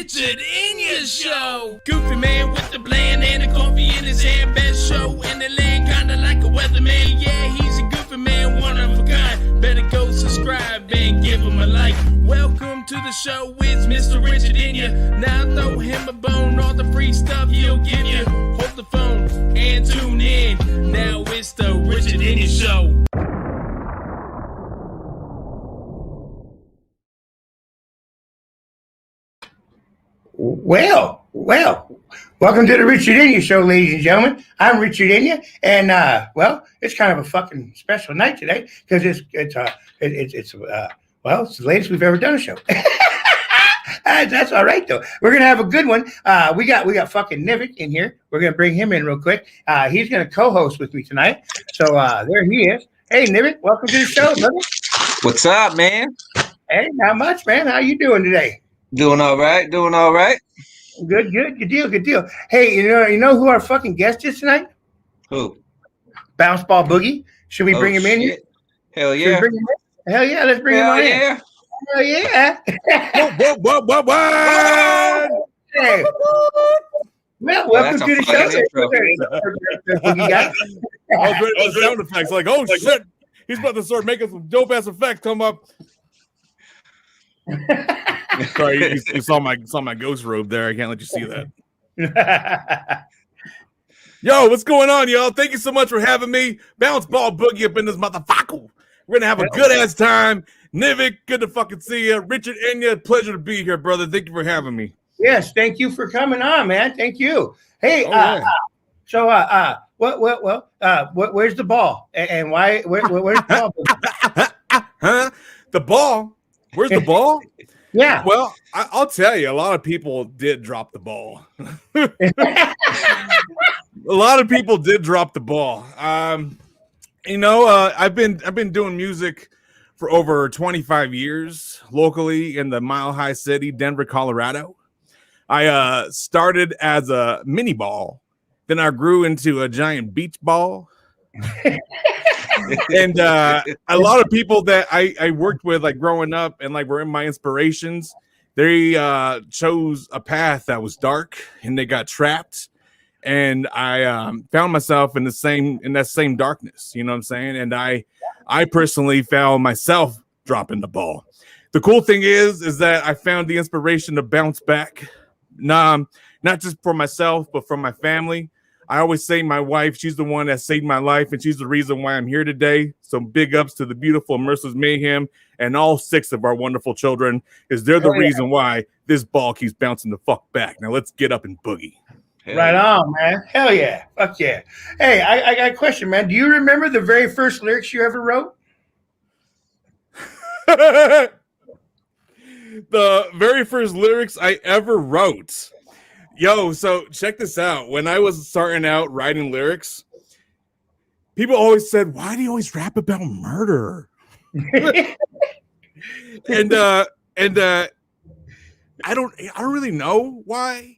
Richard Enya Show. Goofy man with the bland and the coffee in his hand. Best show in the land, kinda like a weatherman. Yeah, he's a goofy man, one of a kind. Better go subscribe and give him a like. Welcome to the show, it's Mr. Richard Enya. Now throw him a bone, all the free stuff he'll give you. Hold the phone and tune in. Now it's the Richard Enya Show. Well, welcome to the Richard Enya Show, ladies and gentlemen. I'm Richard Enya, and it's kind of a fucking special night today because it's the latest we've ever done a show. That's all right though. We're gonna have a good one. We got fucking Nivik in here. We're gonna bring him in real quick. He's gonna co-host with me tonight. So there he is. Hey Nivik, welcome to the show, brother. What's up, man? Hey, not much, man. How you doing today? Doing all right. Good deal. Hey, you know who our fucking guest is tonight? Who? Bounce Ball Boogie. Should we bring him in here? Hell yeah. Hell yeah, let's bring him on in. Hell yeah. Whoa. Hey. Well, welcome to the show. I was ready for the sound effects. Like, oh shit, he's about to start making some dope ass effects. Come up. Sorry, you saw my ghost robe there. I can't let you see that. Yo, what's going on, y'all? Thank you so much for having me. Bounce Ball Boogie up in this motherfucker. We're gonna have a good ass time. Nivik, good to fucking see you. Richard Enya, pleasure to be here, brother. Thank you for having me. Yes, thank you for coming on, man. Thank you. Hey, where's the ball? And why? Where's the ball? Huh? The ball? Where's the ball? Yeah. Well, I'll tell you, a lot of people did drop the ball. A lot of people did drop the ball. I've been doing music for over 25 years locally in the Mile High City, Denver, Colorado. I started as a mini ball, then I grew into a giant beach ball. And a lot of people that I worked with, like growing up and like were in my inspirations, they chose a path that was dark and they got trapped. And I found myself in that same darkness, you know what I'm saying? And I personally found myself dropping the ball. The cool thing is that I found the inspiration to bounce back, not just for myself, but for my family. I always say my wife, she's the one that saved my life, and she's the reason why I'm here today. So big ups to the beautiful Mercer's Mayhem and all 6 of our wonderful children, because they're the reason why this ball keeps bouncing the fuck back. Now let's get up and boogie. Right on, man. Hell yeah. Fuck yeah. Hey, I got a question, man. Do you remember the very first lyrics you ever wrote? The very first lyrics I ever wrote. Yo, so check this out. When I was starting out writing lyrics, people always said, "Why do you always rap about murder?" and I don't really know why.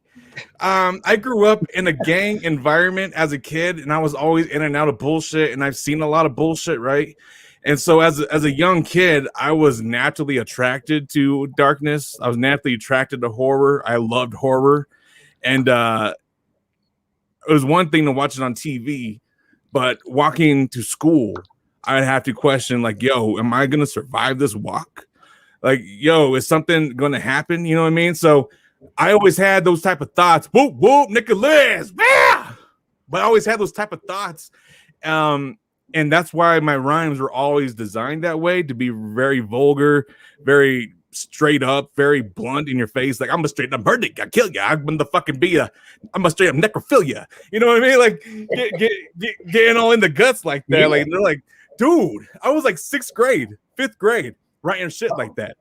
I grew up in a gang environment as a kid, and I was always in and out of bullshit, and I've seen a lot of bullshit, right? And so as a young kid, I was naturally attracted to darkness. I was naturally attracted to horror. I loved horror. And it was one thing to watch it on TV, but walking to school, I'd have to question, like, yo, am I going to survive this walk? Like, yo, is something going to happen? You know what I mean? So I always had those type of thoughts. Whoop, whoop, Nicholas. Yeah! But I always had those type of thoughts. And that's why my rhymes were always designed that way, to be very vulgar, very straight up, very blunt in your face. Like, I'm a straight up murder, I kill you. I'm gonna fucking I'm a straight up necrophilia. You know what I mean? Like, getting all in the guts like that. Yeah. Like, they're like, dude, I was like 6th grade, 5th grade, writing shit like that.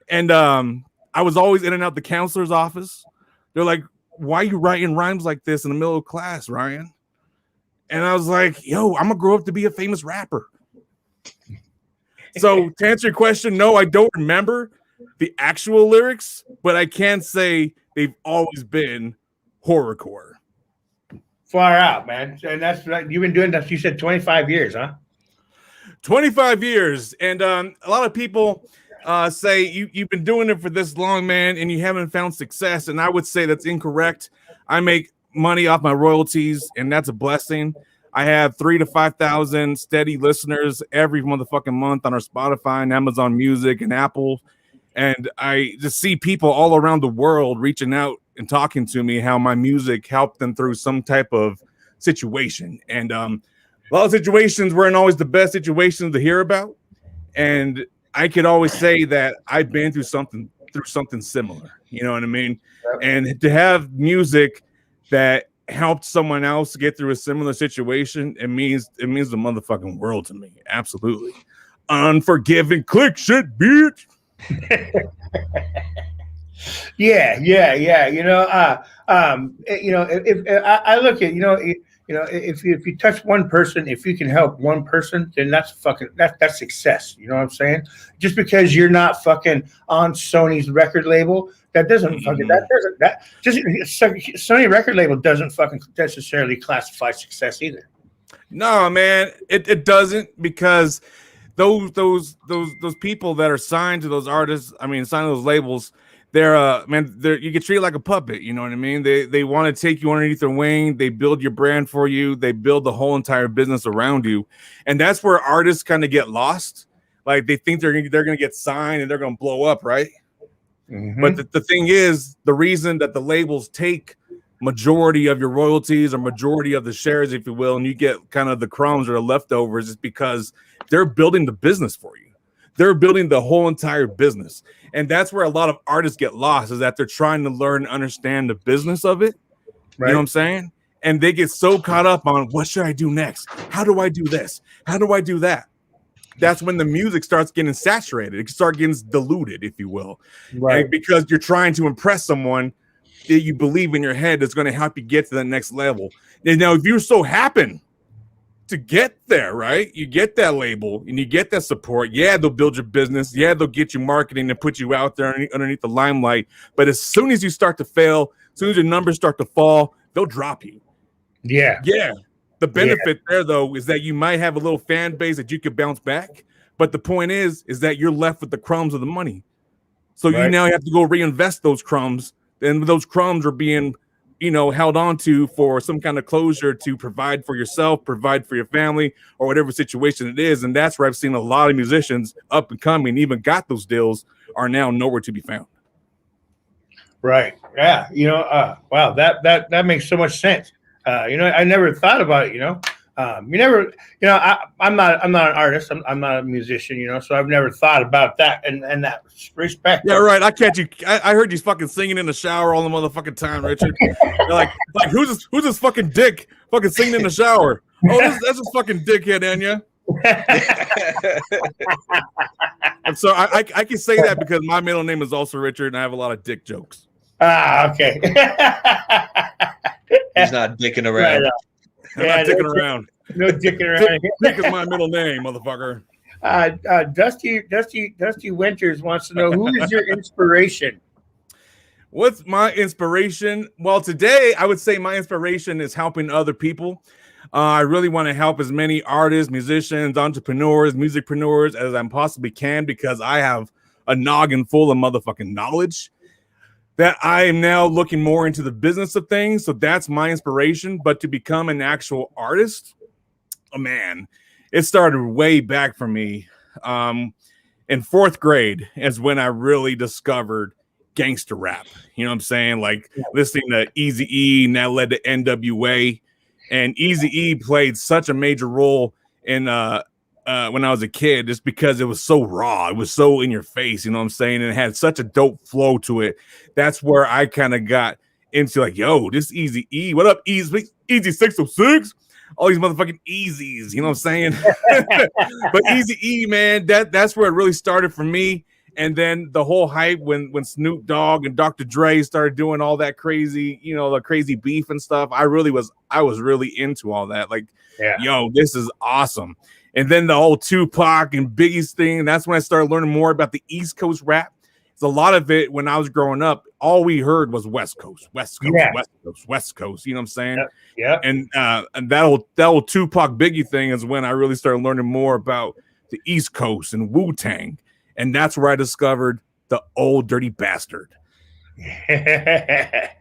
And I was always in and out the counselor's office. They're like, why are you writing rhymes like this in the middle of class, Ryan? And I was like, yo, I'm gonna grow up to be a famous rapper. So to answer your question, no, I don't remember the actual lyrics, but I can say they've always been horrorcore. Far out, man. And that's right. You've been doing that, you said 25 years, huh? 25 years. And a lot of people, say you've been doing it for this long, man, and you haven't found success, and I would say that's incorrect. I make money off my royalties, and that's a blessing. I have 3,000 to 5,000 steady listeners every motherfucking month on our Spotify and Amazon Music and Apple. And I just see people all around the world reaching out and talking to me how my music helped them through some type of situation. And a lot of situations weren't always the best situations to hear about. And I could always say that I've been through something similar. You know what I mean? And to have music that helped someone else get through a similar situation, it means the motherfucking world to me. Absolutely. Unforgiving click shit, bitch. Yeah. If I look at, if you touch one person, if you can help one person, then that's success. You know what I'm saying? Just because you're not fucking on Sony's record label, that doesn't fucking Sony record label doesn't fucking necessarily classify success either. No, man, it doesn't, because those people that are signed to those artists, signed to those labels, they're you get treated like a puppet. You know what I mean? They want to take you underneath their wing. They build your brand for you. They build the whole entire business around you, and that's where artists kind of get lost. Like they think they're gonna get signed and they're gonna blow up, right? Mm-hmm. But the thing is, the reason that the labels take majority of your royalties or majority of the shares, if you will, and you get kind of the crumbs or the leftovers, is because they're building the business for you. They're building the whole entire business. And that's where a lot of artists get lost, is that they're trying to learn and understand the business of it. Right. You know what I'm saying? And they get so caught up on, what should I do next? How do I do this? How do I do that? That's when the music starts getting saturated. It starts getting diluted, if you will. Right. And because you're trying to impress someone that you believe in your head that's going to help you get to the next level. And now, if you so happen to get there, right, you get that label and you get that support, yeah, they'll build your business. Yeah, they'll get you marketing and put you out there underneath the limelight. But as soon as you start to fail, as soon as your numbers start to fall, they'll drop you. Yeah. The benefit there, though, is that you might have a little fan base that you could bounce back. But the point is that you're left with the crumbs of the money. So you now have to go reinvest those crumbs. And those crumbs are being, held on to for some kind of closure to provide for yourself, provide for your family, or whatever situation it is. And that's where I've seen a lot of musicians up and coming, even got those deals, are now nowhere to be found. Right. Yeah. Wow. That makes so much sense. I never thought about it. I'm not an artist. I'm not a musician. So I've never thought about that and that respect. Yeah, right. I catch you. I heard you fucking singing in the shower all the motherfucking time, Richard. You're like who's this fucking dick fucking singing in the shower? Oh, that's a fucking dickhead, Enya. And so I can say that because my middle name is also Richard, and I have a lot of dick jokes. Ah, okay. He's not dicking around. Right. I'm not dicking around. No dicking around. Dick is my middle name, motherfucker. Dusty Winters wants to know, who is your inspiration? What's my inspiration? Well, today I would say my inspiration is helping other people. I really want to help as many artists, musicians, entrepreneurs, musicpreneurs as I possibly can, because I have a noggin full of motherfucking knowledge that I am now looking more into the business of things. So that's my inspiration. But to become an actual artist, oh man, it started way back for me. In fourth grade is when I really discovered gangster rap. You know what I'm saying? Like listening to Eazy-E, and that led to NWA. And Eazy-E played such a major role in when I was a kid, just because it was so raw. It was so in your face, you know what I'm saying? And it had such a dope flow to it. That's where I kind of got into like, yo, this Eazy-E. What up, Easy 606? All these motherfucking Easies, you know what I'm saying? But Eazy-E, man, that's where it really started for me. And then the whole hype when Snoop Dogg and Dr. Dre started doing all that crazy, the crazy beef and stuff. I was really into all that. Like, yo, this is awesome. And then the whole Tupac and Biggie's thing. That's when I started learning more about the East Coast rap. So a lot of it, when I was growing up, all we heard was West Coast, West Coast, West Coast, West Coast. You know what I'm saying? Yeah. And that whole Tupac Biggie thing is when I really started learning more about the East Coast and Wu-Tang. And that's where I discovered the Old Dirty Bastard. Yeah.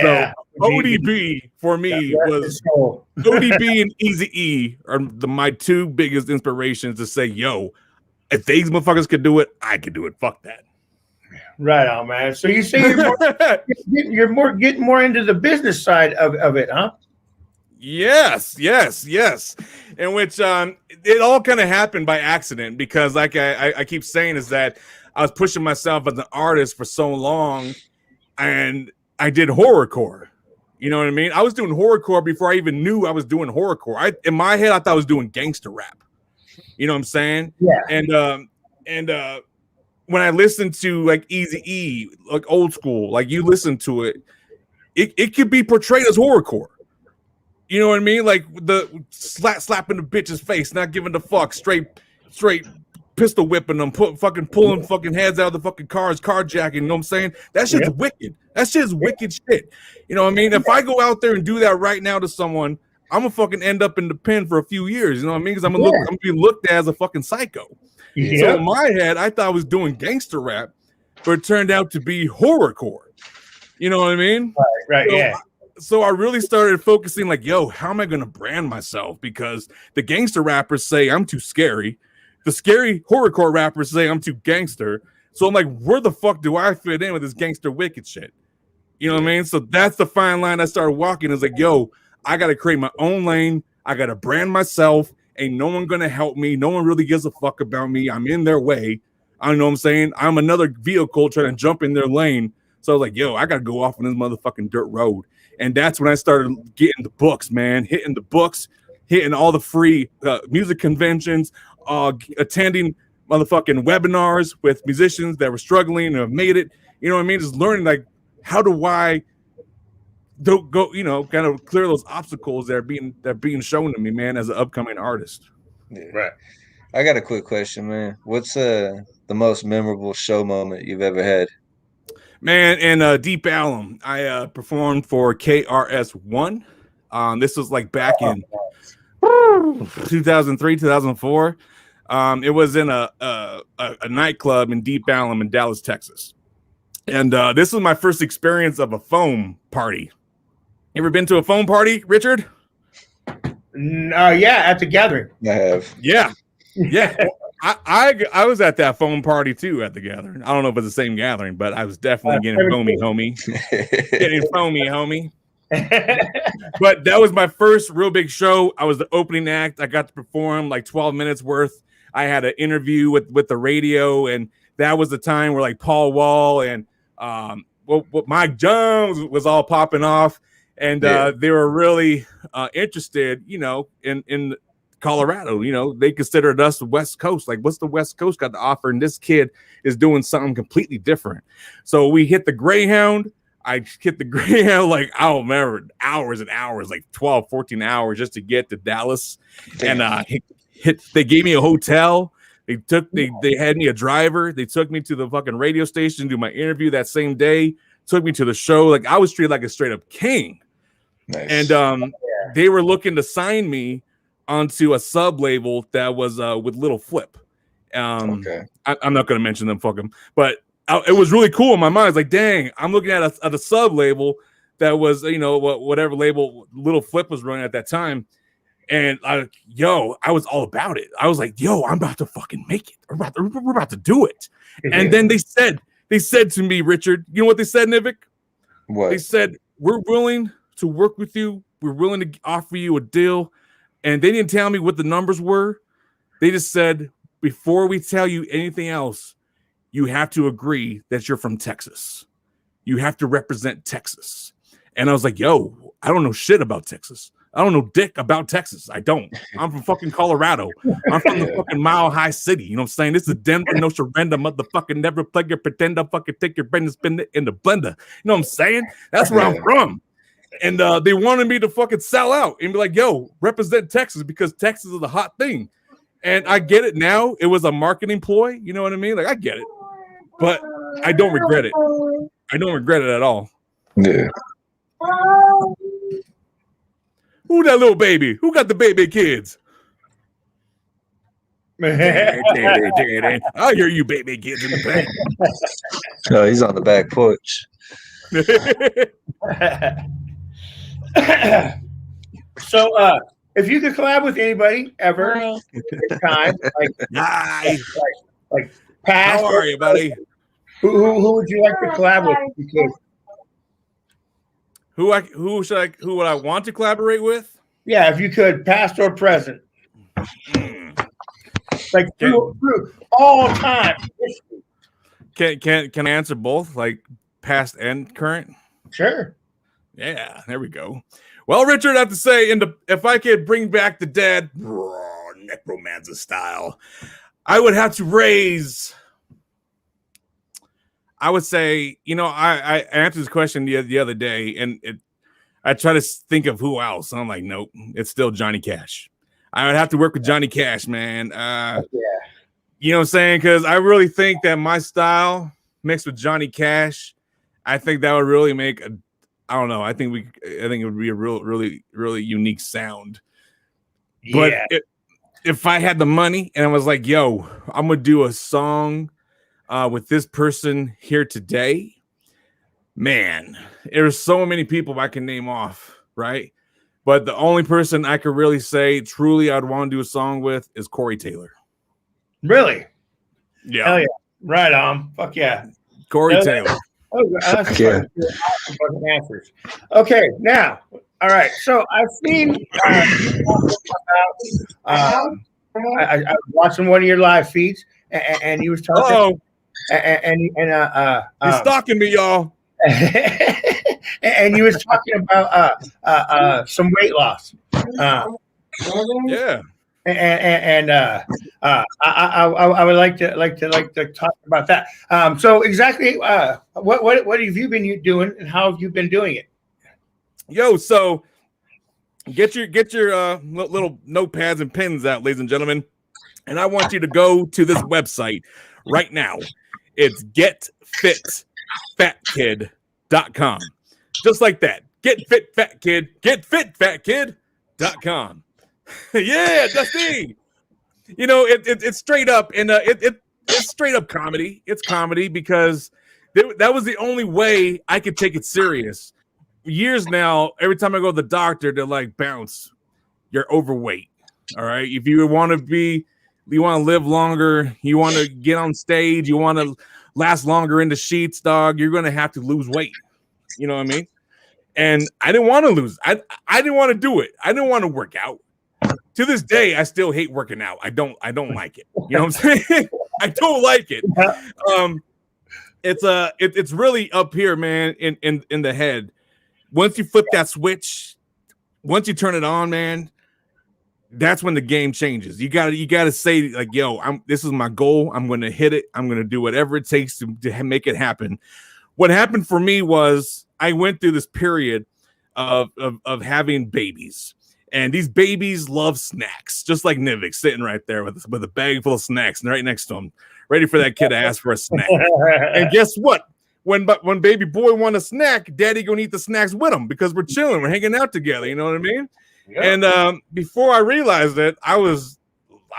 So ODB for me was ODB and Eazy-E are my two biggest inspirations to say, yo, if these motherfuckers could do it, I could do it. Fuck that. Right on, man. So you say you're getting more into the business side of it, huh? Yes. In which it all kind of happened by accident because, like I keep saying, is that I was pushing myself as an artist for so long, and I did horrorcore. You know what I mean? I was doing horrorcore before I even knew I was doing horrorcore. In my head, I thought I was doing gangster rap. You know what I'm saying? Yeah. And when I listened to like Eazy-E, like old school, like you listen to it, it could be portrayed as horrorcore. You know what I mean? Like the slapping the bitch's face, not giving the fuck, straight pistol whipping them, pulling fucking heads out of the fucking cars, carjacking. You know what I'm saying? That shit's wicked. That shit's wicked shit. You know what I mean? If I go out there and do that right now to someone, I'm gonna fucking end up in the pen for a few years. You know what I mean? Because I'm gonna be looked at as a fucking psycho. Yeah. So in my head, I thought I was doing gangster rap, but it turned out to be horrorcore. You know what I mean? Right. So I really started focusing like, yo, how am I going to brand myself? Because the gangster rappers say I'm too scary. The scary horrorcore rappers say I'm too gangster. So I'm like, where the fuck do I fit in with this gangster wicked shit? You know what I mean? So that's the fine line I started walking. It's like, yo, I got to create my own lane. I got to brand myself. Ain't no one going to help me. No one really gives a fuck about me. I'm in their way. I don't know what I'm saying. I'm another vehicle trying to jump in their lane. So I was like, yo, I got to go off on this motherfucking dirt road. And that's when I started getting the books, man, hitting the books, hitting all the free music conventions, attending motherfucking webinars with musicians that were struggling and have made it. You know what I mean? Just learning, like, how do I go, you know, kind of clear those obstacles that are being shown to me, man, as an upcoming artist. Yeah. Right. I got a quick question, man. What's the most memorable show moment you've ever had? Man, in Deep Ellum, I performed for KRS-One. This was like back in 2003, 2004. It was in a nightclub in Deep Ellum in Dallas, Texas. And this was my first experience of a foam party. You ever been to a foam party, Richard? Yeah, at the gathering. I have. Yeah. I was at that foam party too at the gathering. I don't know if it's the same gathering, but I was definitely getting foamy, homie. Getting foamy, homie. But that was my first real big show. I was the opening act. I got to perform like 12 minutes worth. I had an interview with the radio, and that was the time where like Paul Wall and Mike Jones was all popping off, and they were really interested, you know, in Colorado. You know, they considered us the West Coast. Like, what's the West Coast got to offer? And this kid is doing something completely different. So we hit the Greyhound. I hit the Greyhound, like, I don't remember, hours and hours, like 12, 14 hours just to get to Dallas. And they gave me a hotel. They had me a driver. They took me to the fucking radio station to do my interview that same day. Took me to the show. Like, I was treated like a straight up king. Nice. And they were looking to sign me onto a sub label that was with Little Flip. Okay. I'm not going to mention them, fuck them. But it was really cool in my mind. It's like, dang, I'm looking at a sub label that was, you know, whatever label Little Flip was running at that time. And I was all about it. I was like, yo, I'm about to fucking make it. We're about to do it. And then they said to me, Richard, you know what they said, Nivik? What? They said, we're willing to work with you. We're willing to offer you a deal. And they didn't tell me what the numbers were. They just said, before we tell you anything else, you have to agree that you're from Texas. You have to represent Texas. And I was like, yo, I don't know shit about Texas. I don't know dick about Texas. I don't. I'm from fucking Colorado. I'm from the fucking Mile High City. You know what I'm saying? This is Denver, no surrender, motherfucking never play your pretender, fucking take your brain and spin it in the blender. You know what I'm saying? That's where I'm from. And they wanted me to fucking sell out and be like, yo, represent Texas because Texas is a hot thing. And I get it now. It was a marketing ploy. You know what I mean? Like, I get it. But I don't regret it. I don't regret it at all. Yeah. Who that little baby? Who got the baby kids? I hear you, baby kids in the Oh, he's on the back porch. back. So, if you could collab with anybody ever, at this time, Hi. like past, How are you, buddy? who would you like to collab with? If you could? Who would I want to collaborate with? Yeah, if you could, past or present, like through all time. Can I answer both, like past and current? Sure. Yeah, there we go. Well, Richard, I have to say, if I could bring back the dead, necromancer style, I would have to raise. I would say, I answered this question the other day, and I try to think of who else. And I'm like, nope, it's still Johnny Cash. I would have to work with Johnny Cash, man. Yeah. You know what I'm saying? Because I really think that my style mixed with Johnny Cash, I think that would really make I don't know. I think it would be a really, really unique sound. But Yeah. if I had the money and I was like, yo, I'm gonna do a song with this person here today, man, there's so many people I can name off, right? But the only person I could really say truly I'd want to do a song with is Corey Taylor. Really? Yeah. Hell yeah. Right on. Fuck yeah. Corey Taylor. Oh, that's Yeah. fucking answers. Okay, now, all right. So I've seen. I was watching one of your live feeds, and you was talking. Oh, And he's stalking me, y'all. and you was talking about some weight loss. Yeah. And I would like to talk about that. So exactly, what have you been doing, and how have you been doing it? Yo, so get your little notepads and pens out, ladies and gentlemen, and I want you to go to this website right now. It's getfitfatkid.com. Just like that. Getfitfatkid.com. Yeah, Dusty. It's straight up, and it's straight up comedy. It's comedy because that was the only way I could take it serious. Years now, every time I go to the doctor, they're like, Bounce, you're overweight. All right. If you want to live longer, you want to get on stage, you want to last longer in the sheets, dog, you're going to have to lose weight. You know what I mean? And I didn't want to lose. I didn't want to do it. I didn't want to work out. To this day, I still hate working out. I don't like it. You know what I'm saying? I don't like it. It's really up here, man, in the head. Once you flip that switch, once you turn it on, man, that's when the game changes. You gotta say, like, yo, this is my goal. I'm gonna hit it. I'm gonna do whatever it takes to make it happen. What happened for me was I went through this period of having babies. And these babies love snacks, just like Nivik sitting right there with a bag full of snacks right next to him, ready for that kid to ask for a snack. And guess what? When baby boy want a snack, daddy gonna eat the snacks with him because we're chilling, we're hanging out together. You know what I mean? Yep. And before I realized it, I was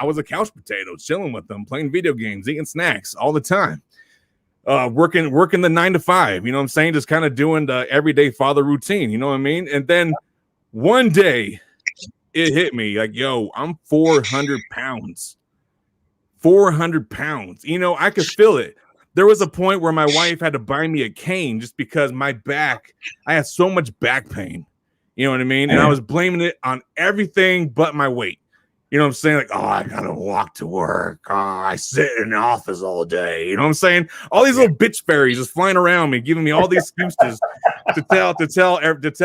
a couch potato, chilling with them, playing video games, eating snacks all the time, working the 9 to 5. You know what I'm saying? Just kind of doing the everyday father routine. You know what I mean? And then one day, it hit me like, yo, I'm 400 pounds. 400 pounds. I could feel it. There was a point where my wife had to buy me a cane just because my back, I had so much back pain. You know what I mean? And I was blaming it on everything but my weight. You know what I'm saying? Like, oh, I gotta walk to work. Oh, I sit in the office all day. You know what I'm saying? All these little bitch fairies just flying around me, giving me all these excuses to tell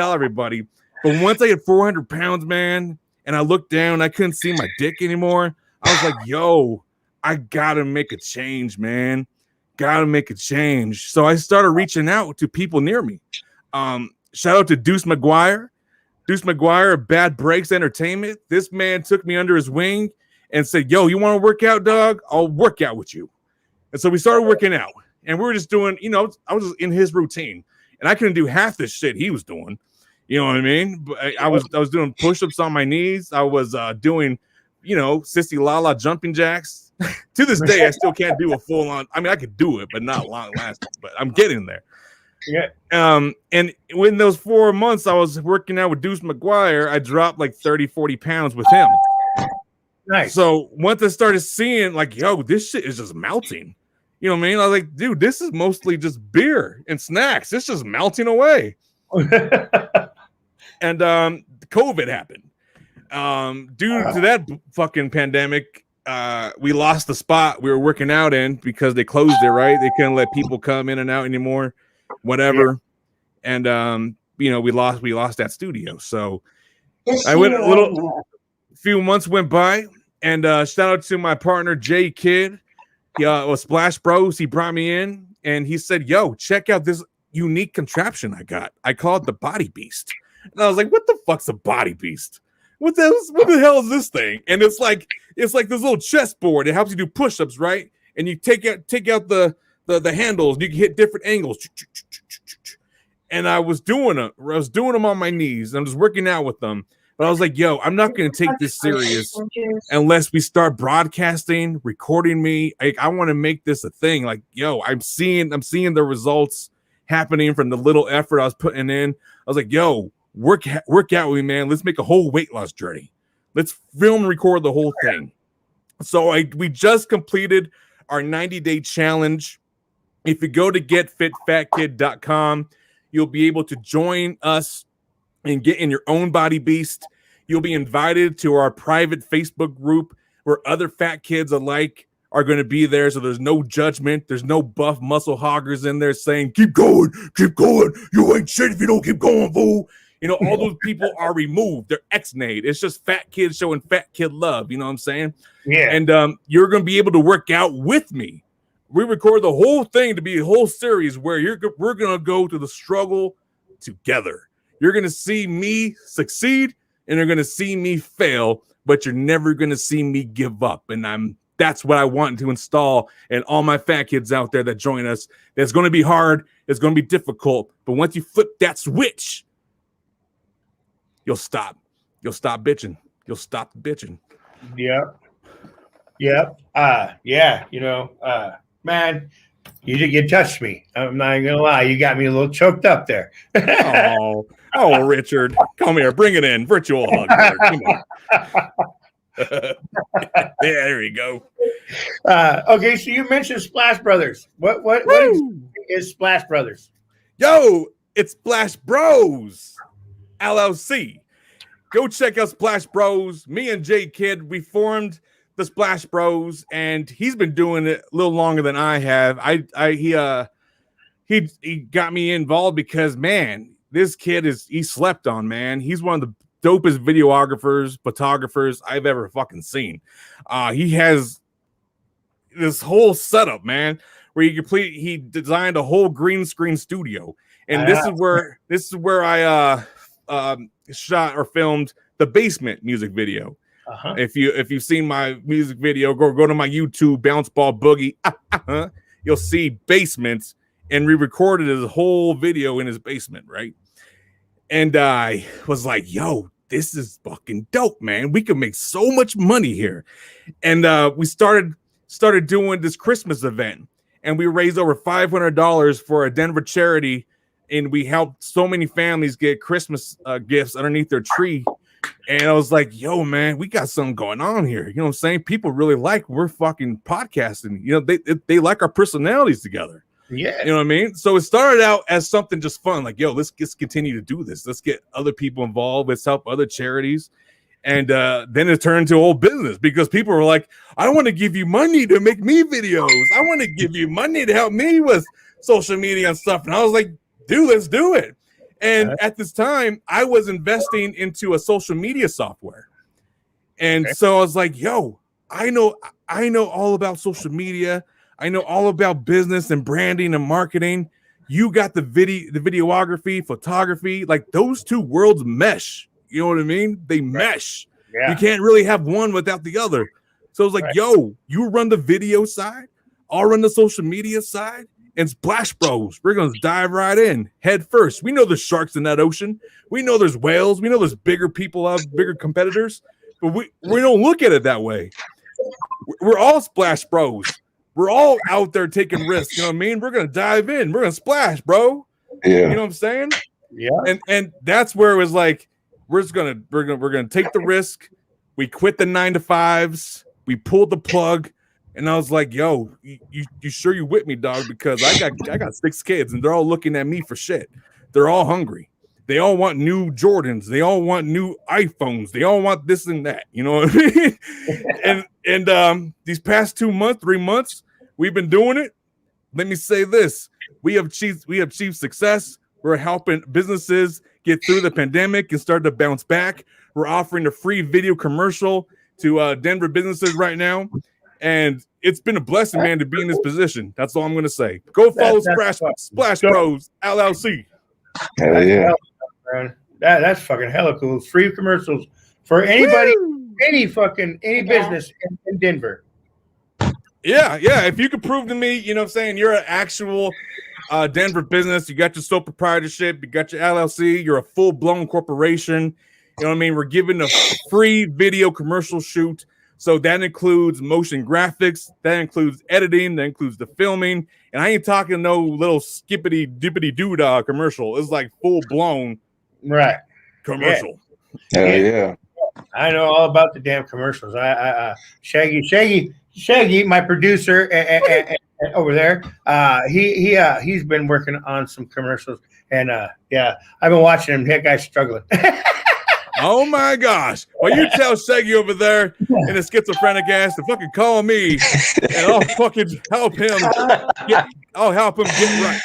everybody. But once I hit 400 pounds, man, and I looked down, I couldn't see my dick anymore. I was like, yo, I gotta make a change, man. Gotta make a change. So I started reaching out to people near me. Shout out to Deuce McGuire. Deuce McGuire, Bad Breaks Entertainment. This man took me under his wing and said, yo, you want to work out, dog? I'll work out with you. And so we started working out. And we were just doing, I was just in his routine. And I couldn't do half the shit he was doing. You know what I mean? But I was doing push-ups on my knees. I was doing, Sissy Lala jumping jacks. To this day, I still can't do a full on. I mean, I could do it, but not long lasting. But I'm getting there. Yeah. And when those 4 months I was working out with Deuce McGuire, I dropped like 30, 40 pounds with him. Nice. So once I started seeing like, yo, this shit is just melting. You know what I mean? I was like, dude, this is mostly just beer and snacks. It's just melting away. And COVID happened. Due to that fucking pandemic, we lost the spot we were working out in because they closed it, right? They couldn't let people come in and out anymore, whatever. Yeah. And we lost that studio. So I went a few months went by, and shout out to my partner Jay Kidd. Was Splash Bros. He brought me in and he said, yo, check out this unique contraption I got. I call it the Body Beast. And I was like, what the fuck's a Body Beast? What the hell is this thing? And it's like this little chessboard. It helps you do push-ups, right? And you take out the handles. And you can hit different angles. And I was doing them on my knees. I'm just working out with them. But I was like, yo, I'm not going to take this serious unless we start broadcasting, recording me. I want to make this a thing. Like, yo, I'm seeing the results happening from the little effort I was putting in. I was like, yo, work out with me, man. Let's make a whole weight loss journey. Let's film and record the whole thing. So we just completed our 90-day challenge. If you go to getfitfatkid.com, you'll be able to join us and get in your own Body Beast. You'll be invited to our private Facebook group where other fat kids alike are going to be there. So there's no judgment. There's no buff muscle hoggers in there saying, keep going. You ain't shit if you don't keep going, fool. All those people are removed. They're ex-nayed. It's just fat kids showing fat kid love. You know what I'm saying? Yeah. And you're going to be able to work out with me. We record the whole thing to be a whole series where we're going to go through the struggle together. You're going to see me succeed and you're going to see me fail, but you're never going to see me give up. And that's what I want to install in all my fat kids out there that join us. It's going to be hard. It's going to be difficult. But once you flip that switch, you'll stop. You'll stop bitching. You'll stop bitching. Yep. Man, you touched me. I'm not even gonna lie. You got me a little choked up there. Oh, Richard, come here. Bring it in. Virtual hug. Come on. Yeah, there you go. Okay, so you mentioned Splash Brothers. What is Splash Brothers? Yo, it's Splash Bros LLC. Go check out Splash Bros. Me and Jay Kidd, we formed the Splash Bros, and he's been doing it a little longer than I have. He got me involved because, man, this kid he slept on, man. He's one of the dopest videographers, photographers I've ever fucking seen. He has this whole setup, man, where he designed a whole green screen studio. And this is where I shot or filmed the Basement music video. Uh-huh. If you've seen my music video, go to my YouTube, Bounce Ball Boogie. You'll see Basement, and we recorded his whole video in his basement, right? And I was like, yo, this is fucking dope, man. We can make so much money here. And we started doing this Christmas event, and we raised over $500 for a Denver charity, and we helped so many families get Christmas gifts underneath their tree. And I was like, yo, man, we got something going on here. You know what I'm saying? People really like we're fucking podcasting. They like our personalities together. Yeah. You know what I mean? So it started out as something just fun. Like, yo, let's continue to do this. Let's get other people involved. Let's help other charities. And then it turned to old business because people were like, I want to give you money to make me videos. I want to give you money to help me with social media and stuff. And I was like, dude, let's do it. And at this time, I was investing into a social media software. And so I was like, yo, I know all about social media. I know all about business and branding and marketing. You got the videography, photography, like those two worlds mesh. You know what I mean? They mesh. Yeah. You can't really have one without the other. So I was like, yo, you run the video side, I'll run the social media side. And Splash Bros, we're going to dive right in head first. We know there's sharks in that ocean. We know there's whales. We know there's bigger people out, bigger competitors. but we don't look at it that way. We're all splash bros. We're all out there taking risks. You know what I mean? We're gonna dive in. We're gonna splash, bro. Yeah. You know what I'm saying? Yeah. And that's where it was like we're gonna take the risk. We quit the 9-to-5s. We pulled the plug, and I was like, "Yo, you sure you with me, dog? Because I got 6 kids, and they're all looking at me for shit. They're all hungry. They all want new Jordans. They all want new iPhones. They all want this and that. You know what I mean? and these past 2 months, 3 months, we've been doing it. Let me say this: we have achieved success. We're helping businesses get through the pandemic and start to bounce back. We're offering a free video commercial to Denver businesses right now. And it's been a blessing, man, to be in this position. That's all I'm going to say. Go follow Splash Bros, LLC. Hell yeah. That's fucking hella cool. Free commercials for anybody, any business in Denver. Yeah. If you could prove to me, you know what I'm saying, you're an actual Denver business, you got your sole proprietorship, you got your LLC, you're a full-blown corporation. You know what I mean? We're giving a free video commercial shoot. So that includes motion graphics, that includes editing, that includes the filming. And I ain't talking no little skippity dippity doo-dah commercial. It's like full-blown commercial. Yeah. I know all about the damn commercials. Shaggy, my producer over there, he's been working on some commercials, and I've been watching him. That guy's struggling. Oh my gosh! Well, you tell Shaggy over there in a schizophrenic ass to fucking call me, and I'll fucking help him. I'll help him get right.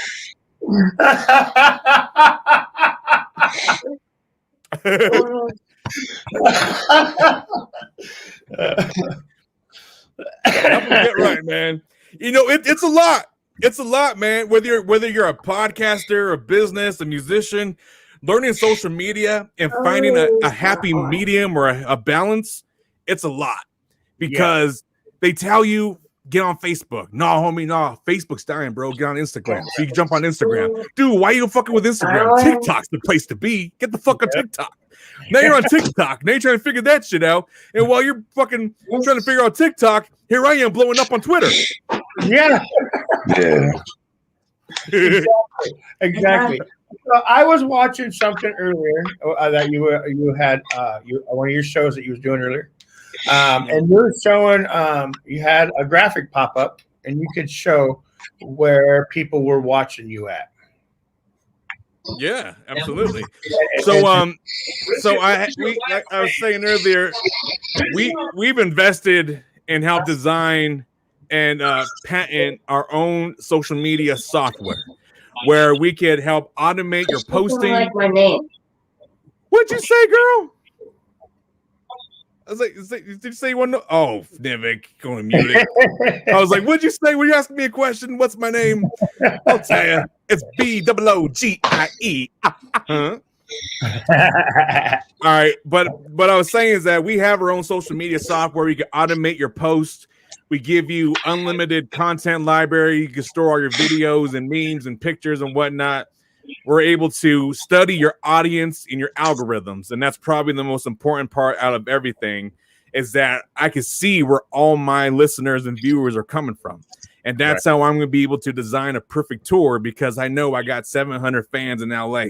Help him get right, man. You know, it's a lot. It's a lot, man. Whether you're a podcaster, a business, a musician, learning social media and finding a happy medium or a balance, it's a lot. Because they tell you, get on Facebook. No, homie, no. Facebook's dying, bro. Get on Instagram. So you can jump on Instagram. Dude, why you fucking with Instagram? TikTok's the place to be. Get the fuck on TikTok. Now you're on TikTok. Now you're trying to figure that shit out. And while you're fucking trying to figure out TikTok, here I am blowing up on Twitter. Yeah. Exactly. So I was watching something earlier that you had one of your shows that you was doing earlier, and you were showing you had a graphic pop up, and you could show where people were watching you at. Yeah, absolutely. So I was saying earlier, we've invested in help design and patent our own social media software, where we could help automate your posting. Like my name. What'd you say, girl? I was like, did you say you want to know? Oh, Nivik, going to mute it. I was like, what'd you say? Were you asking me a question? What's my name? I'll tell you. It's BOOGIE. All right, but what I was saying is that we have our own social media software. You can automate your posts. We give you unlimited content library. You can store all your videos and memes and pictures and whatnot. We're able to study your audience and your algorithms. And that's probably the most important part out of everything, is that I can see where all my listeners and viewers are coming from. And that's how I'm going to be able to design a perfect tour, because I know I got 700 fans in LA.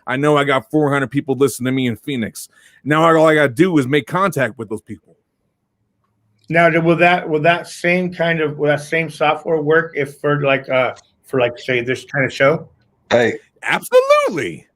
I know I got 400 people listening to me in Phoenix. Now all I got to do is make contact with those people. Now, will that same software work if for say this kind of show? Hey, absolutely,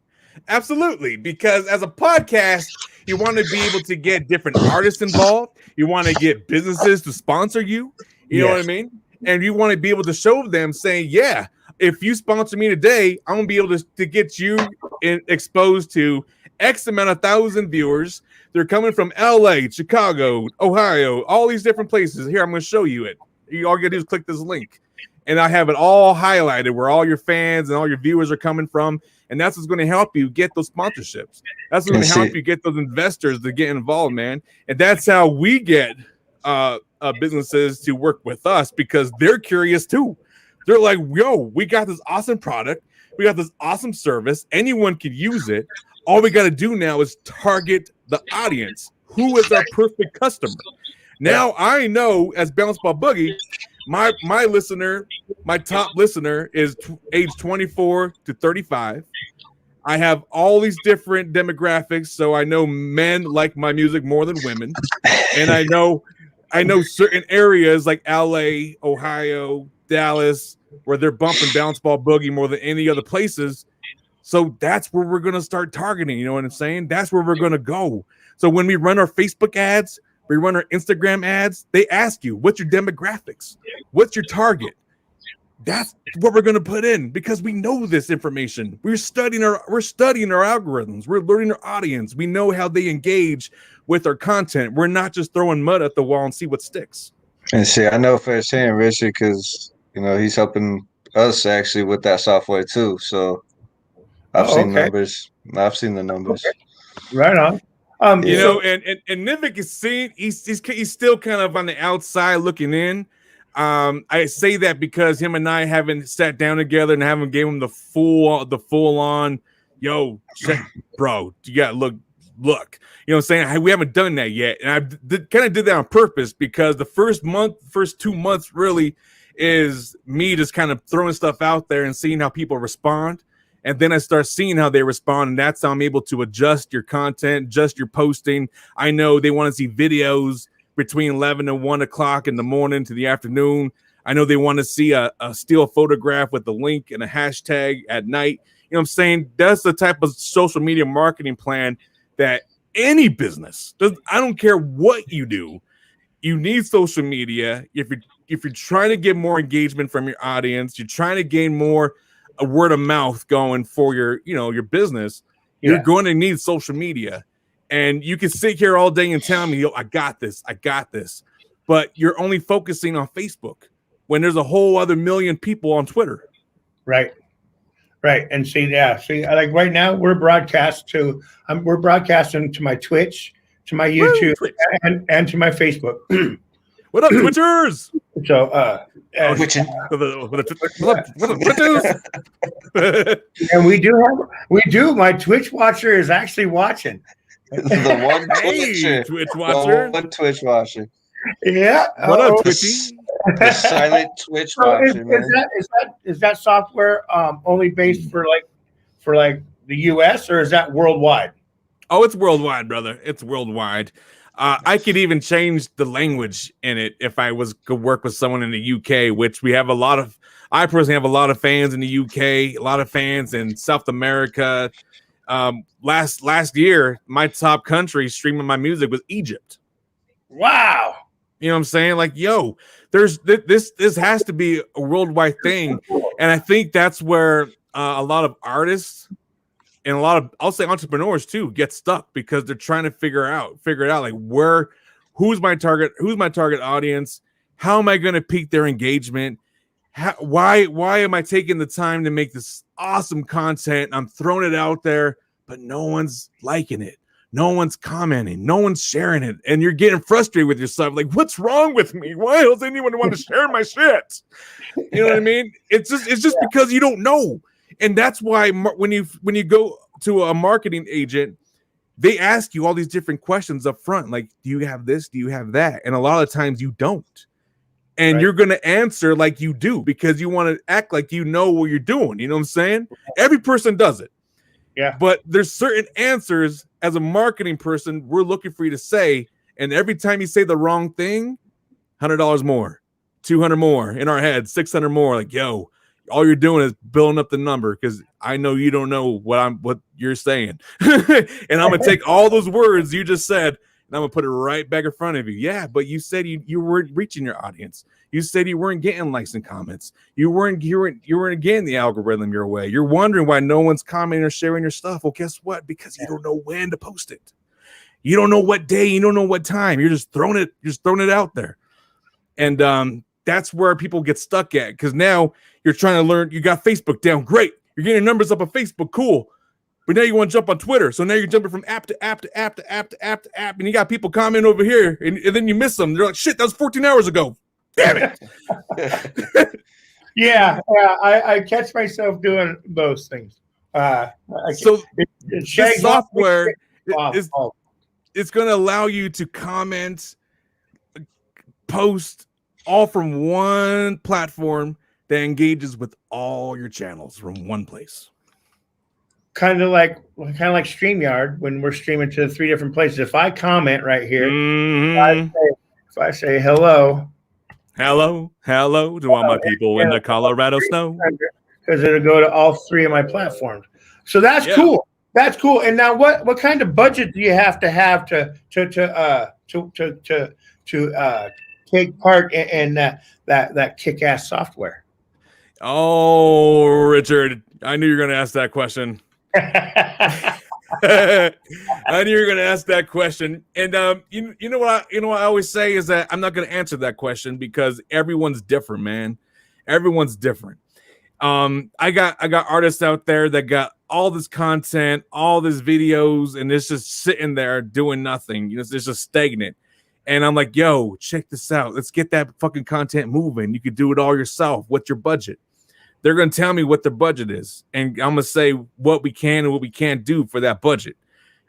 because as a podcast, you want to be able to get different artists involved. You want to get businesses to sponsor you. You know what I mean? And you want to be able to show them, saying, yeah, if you sponsor me today, I'm gonna be able to get you exposed to X amount of thousand viewers. They're coming from LA, Chicago, Ohio, all these different places. Here, I'm going to show you it. You all got to do is click this link. And I have it all highlighted where all your fans and all your viewers are coming from. And that's what's going to help you get those sponsorships. That's what's going to help you get those investors to get involved, man. And that's how we get businesses to work with us, because they're curious too. They're like, yo, we got this awesome product. We got this awesome service. Anyone can use it. All we got to do now is target the audience. who is our perfect customer. Now I know as Bounce Ball Boogie, my listener, my top listener is age 24 to 35. I have all these different demographics, so I know men like my music more than women, and I know certain areas like LA, Ohio, Dallas, where they're bumping Bounce Ball Boogie more than any other places. So that's where we're going to start targeting. You know what I'm saying? That's where we're going to go. So when we run our Facebook ads, we run our Instagram ads, they ask you, what's your demographics? What's your target? That's what we're going to put in because we know this information. We're studying our algorithms. We're learning our audience. We know how they engage with our content. We're not just throwing mud at the wall and see what sticks. And see, I know firsthand, Richard, because he's helping us actually with that software too. So I've seen numbers. I've seen the numbers. Okay. Right on. And Nivik is seeing he's still kind of on the outside looking in. I say that because him and I haven't sat down together and haven't gave him the full on, yo, check, bro, you got to look. You know what I'm saying? We haven't done that yet. And I kind of did that on purpose because the first 2 months really is me just kind of throwing stuff out there and seeing how people respond. And then I start seeing how they respond. And that's how I'm able to adjust your content, adjust your posting. I know they want to see videos between 11 and 1 o'clock in the morning to the afternoon. I know they want to see a still photograph with a link and a hashtag at night. You know what I'm saying? That's the type of social media marketing plan that any business does. I don't care what you do. You need social media. If you're trying to get more engagement from your audience, you're trying to gain more a word of mouth going for your business, you're going to need social media. And you can sit here all day and tell me, yo, I got this. But you're only focusing on Facebook when there's a whole other million people on Twitter. Right. And see, like right now we're broadcasting to my Twitch, to my YouTube, and to my Facebook. What up, Twitchers? So, Twitching. What up, Twitchers? And we do. My Twitch watcher is actually watching. The one Twitch watcher. One Twitch watcher. Yeah. What up, Twitchy? The silent Twitch watcher, man. Is that software only based for the US, or is that worldwide? Oh, it's worldwide, brother. It's worldwide. I could even change the language in it if I was to work with someone in the UK, which we have I personally have a lot of fans in the UK, a lot of fans in South America. Last year, my top country streaming my music was Egypt. Wow. You know what I'm saying? Like, yo, there's this has to be a worldwide thing. And I think that's where a lot of artists and a lot of, I'll say entrepreneurs too, get stuck because they're trying to figure it out like who's my target audience? How am I going to pique their engagement? Why am I taking the time to make this awesome content? I'm throwing it out there, but no one's liking it. No one's commenting. No one's sharing it. And you're getting frustrated with yourself. Like, what's wrong with me? Why does anyone want to share my shit? You know what I mean? It's just because you don't know. And that's why when you go to a marketing agent, they ask you all these different questions up front. Like, do you have this? Do you have that? And a lot of times you don't. And you're going to answer like you do because you want to act like you know what you're doing. You know what I'm saying? Every person does it. Yeah. But there's certain answers as a marketing person we're looking for you to say. And every time you say the wrong thing, $100 more, $200 more in our head, $600 more. Like, yo, all you're doing is building up the number because I know you don't know what you're saying. And I'm going to take all those words you just said and I'm going to put it right back in front of you. Yeah, but you said you weren't reaching your audience. You said you weren't getting likes and comments. You weren't getting the algorithm your way. You're wondering why no one's commenting or sharing your stuff. Well, guess what? Because you don't know when to post it. You don't know what day. You don't know what time. You're just throwing it out there. And that's where people get stuck at because now you're trying to learn. You got Facebook down. Great. You're getting your numbers up on Facebook. Cool. But now you want to jump on Twitter. So now you're jumping from app to app to app to app to app to app. And you got people commenting over here. And then you miss them. They're like, shit, that was 14 hours ago. Damn it. Yeah. I catch myself doing those things. So this software it's going to allow you to comment, post all from one platform that engages with all your channels from one place. Kind of like StreamYard when we're streaming to 3 different places. If I comment right here, if I say hello to all my people in the Colorado snow, because it'll go to all 3 of my platforms. So that's cool. That's cool. And now, what kind of budget do you have to take part in that kick-ass software? Oh, Richard, I knew you were going to ask that question. I knew you were going to ask that question. And you know what I always say is that I'm not going to answer that question because everyone's different, man. Everyone's different. I got artists out there that got all this content, all these videos, and it's just sitting there doing nothing. It's just stagnant. And I'm like, yo, check this out. Let's get that fucking content moving. You could do it all yourself. What's your budget? They're going to tell me what their budget is. And I'm going to say what we can and what we can't do for that budget.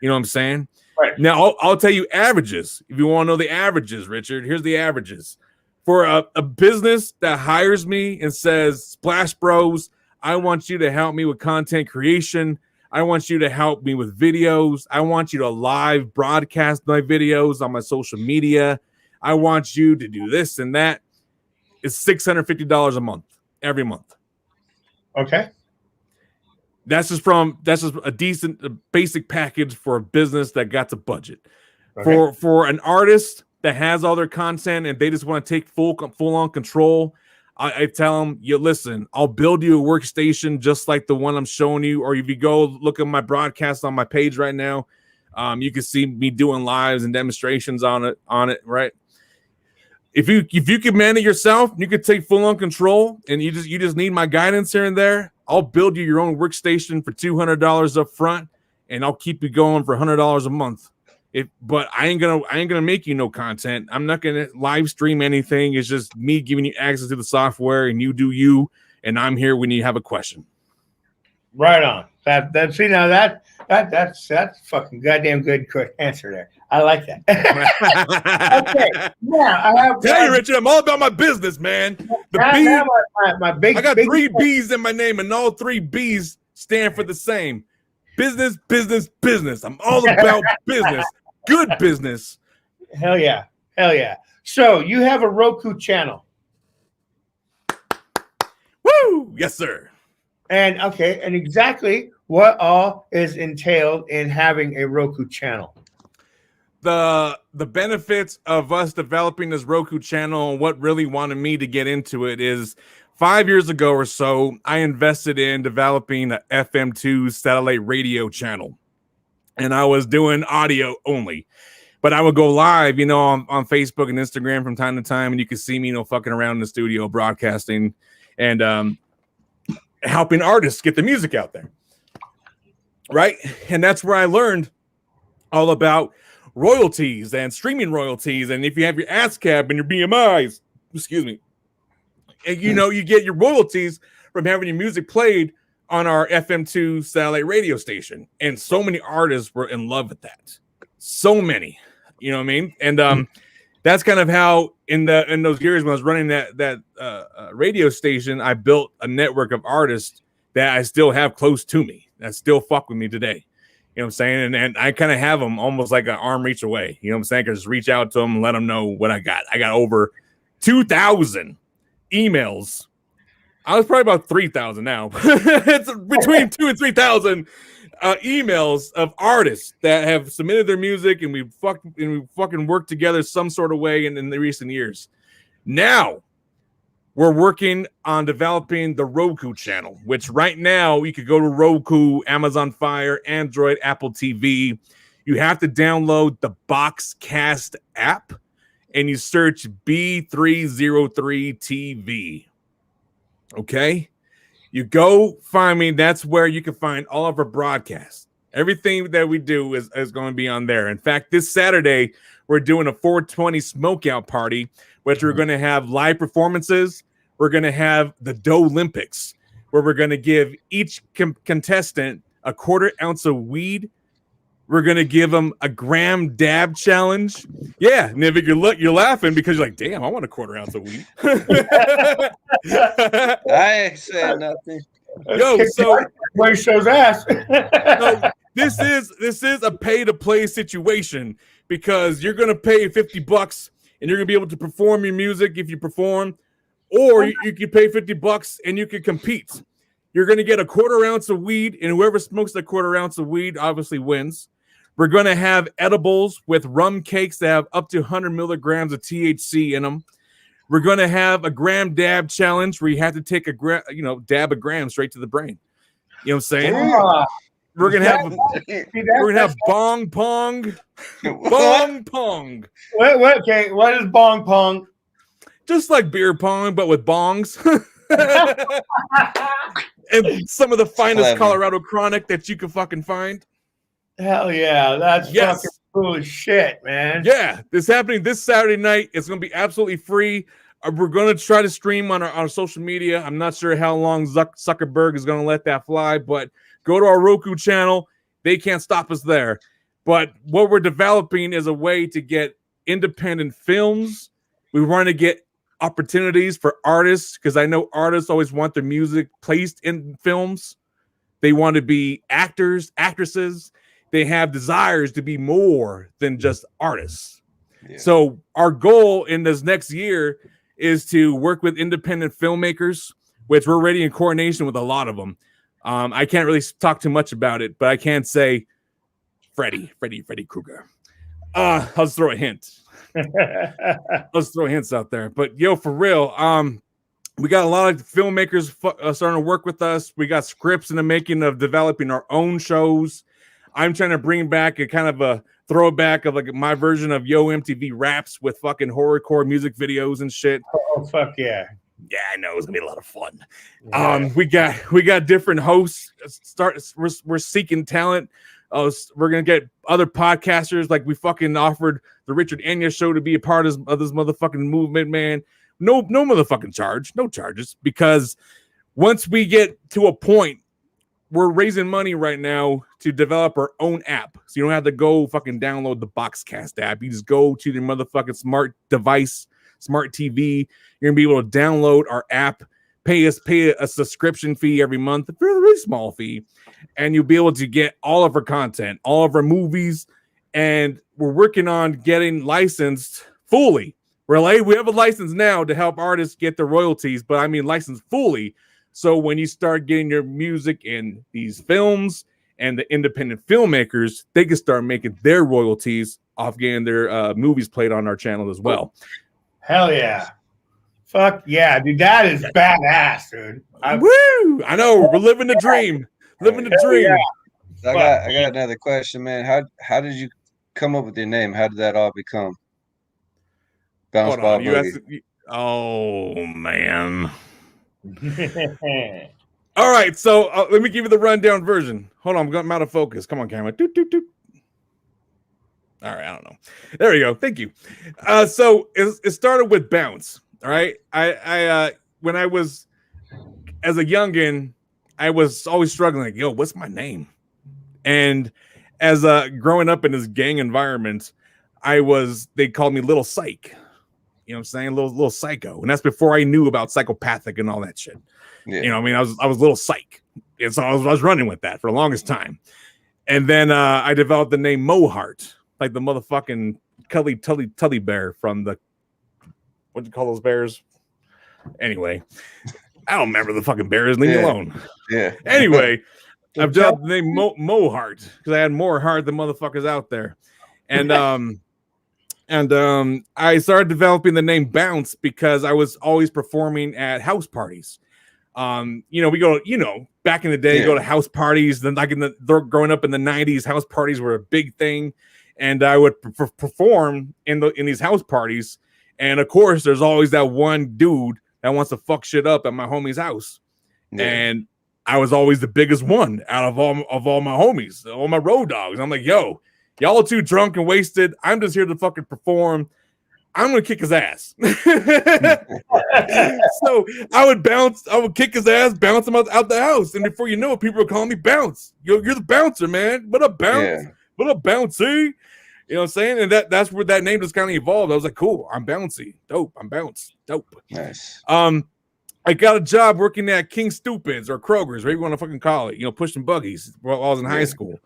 You know what I'm saying? Right. Now, I'll tell you averages. If you want to know the averages, Richard, here's the averages. For a business that hires me and says, Splash Bros, I want you to help me with content creation. I want you to help me with videos. I want you to live broadcast my videos on my social media. I want you to do this and that. It's $650 a month, every month. Okay. That's just a decent basic package for a business that got the budget. Okay. For an artist that has all their content and they just want to take full on control, I tell them, listen, I'll build you a workstation just like the one I'm showing you. Or if you go look at my broadcast on my page right now, you can see me doing lives and demonstrations on it, right? If you can man it yourself, you could take full on control, and you just need my guidance here and there. I'll build you your own workstation for $200 up front, and I'll keep you going for $100 a month. But I ain't gonna make you no content. I'm not gonna live stream anything. It's just me giving you access to the software, and you do you, and I'm here when you have a question. Right on. That's fucking goddamn good answer there. I like that. Okay. Yeah, tell you, Richard, I'm all about my business, man. I got 3 B's in my name, and all 3 B's stand for the same. Business, business, business. I'm all about business. Good business. Hell yeah. Hell yeah. So you have a Roku channel. Woo! Yes, sir. And okay, and exactly what all is entailed in having a Roku channel? The benefits of us developing this Roku channel and what really wanted me to get into it is 5 years ago or so, I invested in developing a FM2 satellite radio channel. And I was doing audio only. But I would go live, on Facebook and Instagram from time to time, and you could see me, fucking around in the studio broadcasting and helping artists get the music out there. Right? And that's where I learned all about royalties and streaming royalties. And if you have your ASCAP and your BMIs, excuse me, and you get your royalties from having your music played on our FM2 satellite radio station. And so many artists were in love with that. So many, you know what I mean? And that's kind of how in those years when I was running that radio station, I built a network of artists that I still have close to me, that still fuck with me today. You know what I'm saying? And I kind of have them almost like an arm reach away. You know what I'm saying? I can just reach out to them and let them know what I got. I got over 2,000 emails. I was probably about 3,000 now. It's between 2,000 and 3,000 emails of artists that have submitted their music, and we fucking worked together some sort of way in the recent years. Now we're working on developing the Roku channel, which right now you could go to Roku, Amazon Fire, Android, Apple TV. You have to download the Boxcast app and you search B303 TV. Okay? You go find me. That's where you can find all of our broadcasts. Everything that we do is going to be on there. In fact, this Saturday, we're doing a 420 smokeout party, which we're going to have live performances. We're going to have the Dough Olympics, where we're going to give each contestant a 1/4 ounce of weed We're gonna give them a gram dab challenge. Yeah, Nivik, you're laughing because you're like, damn, I want a quarter ounce of weed. I ain't saying nothing. Yo, so where he shows ass. so this is a pay to play situation because you're gonna pay $50 and you're gonna be able to perform your music if you perform, or you can pay $50 and you can compete. You're gonna get a quarter ounce of weed, and whoever smokes that quarter ounce of weed obviously wins. We're going to have edibles with rum cakes that have up to 100 milligrams of THC in them. We're going to have a gram dab challenge where you have to take dab a gram straight to the brain. You know what I'm saying? We're going to have bong pong. Bong pong. Okay, what is bong pong? Just like beer pong, but with bongs. And some of the finest Colorado chronic that you can fucking find. Hell yeah, that's fucking cool as shit, man. Yeah, this happening this Saturday night. It's going to be absolutely free. We're going to try to stream on our social media. I'm not sure how long Zuckerberg is going to let that fly, but go to our Roku channel. They can't stop us there. But what we're developing is a way to get independent films. We want to get opportunities for artists because I know artists always want their music placed in films. They want to be actors, actresses. They have desires to be more than just artists. Yeah. So our goal in this next year is to work with independent filmmakers, which we're already in coordination with a lot of them. I can't really talk too much about it, but I can say Freddy Krueger. I'll just throw a hint. Let's throw hints out there. But yo, for real, we got a lot of filmmakers starting to work with us. We got scripts in the making of developing our own shows. I'm trying to bring back a kind of a throwback of like my version of Yo MTV Raps with fucking horrorcore music videos and shit. Oh fuck yeah. Yeah, I know it's gonna be a lot of fun. Yeah. We got different hosts. We're seeking talent. We're gonna get other podcasters. Like we fucking offered the Richard Enya show to be a part of this motherfucking movement, man. No motherfucking charge, no charges. Because once we get to a point, we're raising money right now to develop our own app. So you don't have to go fucking download the Boxcast app. You just go to your motherfucking smart device, smart TV. You're gonna be able to download our app, pay a subscription fee every month, a really small fee, and you'll be able to get all of our content, all of our movies, and we're working on getting licensed fully. We have a license now to help artists get the royalties, but I mean licensed fully. So when you start getting your music in these films and the independent filmmakers, they can start making their royalties off getting their movies played on our channel as well. Hell yeah. Fuck yeah, dude. That is badass, dude. Woo! I know. We're living the dream. Living the dream. Yeah. I got another question, man. How did you come up with your name? How did that all become? Bounce Ball Boogie. Oh, man. All right, so let me give you the rundown version. Hold on, I'm out of focus. Come on, camera. Doot, doot, doot. All right, I don't know. There we go. Thank you. So it started with Bounce. All right, I when I was as a youngin, I was always struggling. Like, yo, what's my name? And as growing up in this gang environment, they called me Little Psych. You know what I'm saying? Little psycho. And that's before I knew about psychopathic and all that shit. Yeah. You know, I mean, I was Little Psych. And so I was running with that for the longest time. And then I developed the name Mohart, like the motherfucking Tully bear from the, what do you call those bears? Anyway, I don't remember the fucking bears. Leave me alone. Yeah. Anyway, I've developed the name Mohart because I had more heart than motherfuckers out there. And I started developing the name Bounce because I was always performing at house parties. We go, back in the day, go to house parties. Then, like growing up in the 90s, house parties were a big thing, and I would perform in these house parties. And of course, there's always that one dude that wants to fuck shit up at my homie's house, and I was always the biggest one out of all my homies, all my road dogs. I'm like, yo. Y'all are too drunk and wasted. I'm just here to fucking perform. I'm gonna kick his ass. So I would kick his ass, bounce him out the house, and before you know it, people were calling me Bounce. You're the bouncer, man. What up, Bounce? Yeah. what up, Bouncy? You know what I'm saying? And that's where that name just kind of evolved. I was like, cool, I'm Bouncy. Dope. I'm Bounce. Dope. Nice. I got a job working at King Stupids or Kroger's, whatever you want to fucking call it, pushing buggies while I was in high school.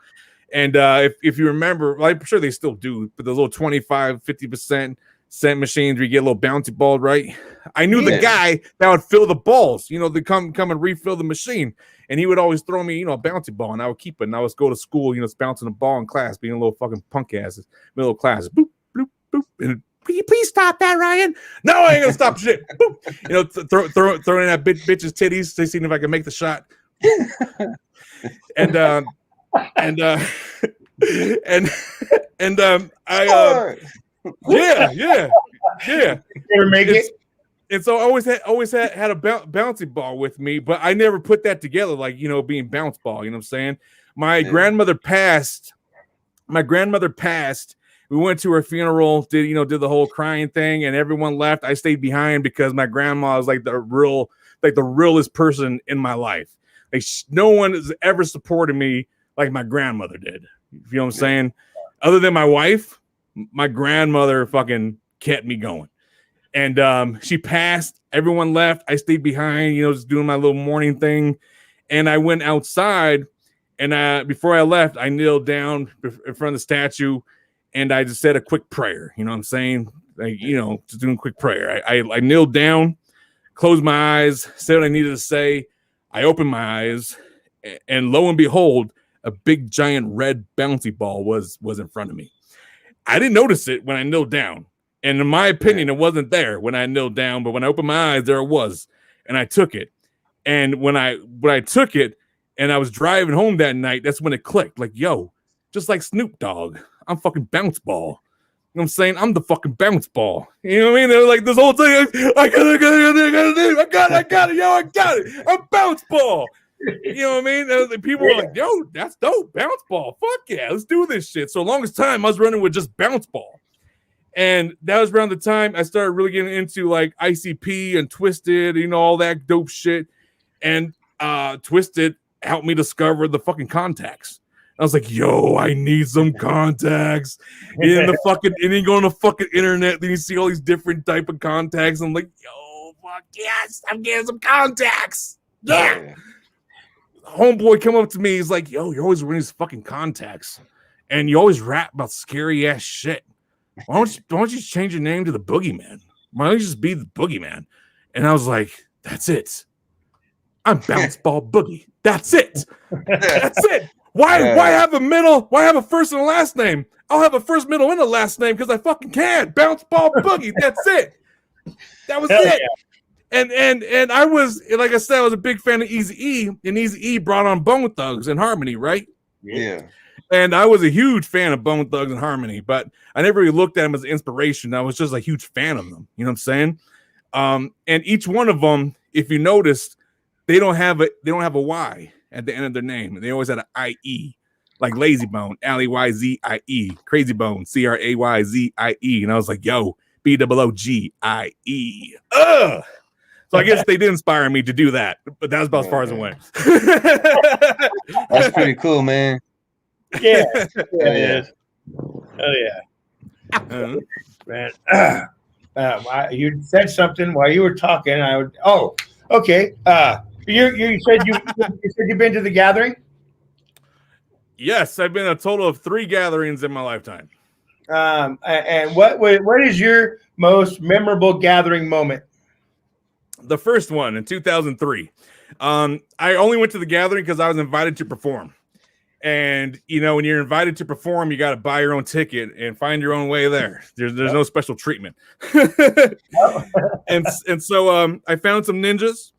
And if you remember, well, I'm sure they still do, but those little 25, 50% cent machines where you get a little bouncy ball, right? I knew the guy that would fill the balls, they come and refill the machine. And he would always throw me, a bouncy ball, and I would keep it. And I would go to school, bouncing the ball in class, being a little fucking punk asses, middle of class. Boop, boop, boop. And please stop that, Ryan. No, I ain't gonna stop shit. Boop. Throw in that bitch's titties to see if I can make the shot. Yeah. Never make it. And so I always had a bouncy ball with me, but I never put that together, like, being bounce ball. You know what I'm saying? My grandmother passed. We went to her funeral, did the whole crying thing, and everyone left. I stayed behind because my grandma was like the realest person in my life. Like, no one has ever supported me like my grandmother did. You know what I'm saying? Other than my wife, my grandmother fucking kept me going. And she passed. Everyone left. I stayed behind, just doing my little morning thing. And I went outside, and before I left, I kneeled down in front of the statue, and I just said a quick prayer. You know what I'm saying? Like, just doing a quick prayer. I kneeled down, closed my eyes, said what I needed to say. I opened my eyes, and lo and behold, a big giant red bouncy ball was in front of me. I didn't notice it when I kneeled down. And in my opinion, it wasn't there when I knelt down, but when I opened my eyes, there it was. And I took it. And when I took it and I was driving home that night, that's when it clicked. Like, yo, just like Snoop Dogg, I'm fucking Bounce Ball. You know what I'm saying? I'm the fucking Bounce Ball. You know what I mean? They're like, this whole thing, I got it, yo, I got it. I'm Bounce Ball. You know what I mean? People were like, yo, that's dope. Bounce Ball. Fuck yeah, let's do this shit. So longest time I was running with just Bounce Ball. And that was around the time I started really getting into like ICP and Twisted, all that dope shit. And Twisted helped me discover the fucking contacts. I was like, yo, I need some contacts. And then you go on the fucking internet, then you see all these different type of contacts. I'm like, yo, fuck yes, I'm getting some contacts. Yeah. Homeboy come up to me, he's like, yo, you're always wearing these fucking contacts. And you always rap about scary ass shit. Why don't you change your name to the Boogeyman? Why don't you just be the Boogeyman? And I was like, that's it. I'm Bounce Ball Boogie. That's it. That's it. Why have a middle? Why have a first and a last name? I'll have a first, middle, and a last name because I fucking can. Bounce Ball Boogie. That's it. That was it. Yeah. And I was, like I said, I was a big fan of Eazy-E, and Eazy-E brought on Bone Thugs and Harmony, right? Yeah. And I was a huge fan of Bone Thugs and Harmony, but I never really looked at them as an inspiration. I was just a huge fan of them. You know what I'm saying? And each one of them, if you noticed, they don't have a Y at the end of their name. They always had an IE, like Lazy Bone, L-E-Y-Z-I-E, Crazy Bone, C-R-A-Y-Z-I-E. And I was like, yo, B-O-O-G-I-E. Ugh. So I guess they did inspire me to do that, but that was about as far as it went. That's pretty cool, man. Yeah. Oh yeah. Man, you said something while you were talking. Okay. You said you've been to the gathering. Yes, I've been a total of 3 gatherings in my lifetime. And what is your most memorable gathering moment? The first one in 2003. I only went to the gathering because I was invited to perform. And, when you're invited to perform, you got to buy your own ticket and find your own way there. There's no special treatment. and so I found some ninjas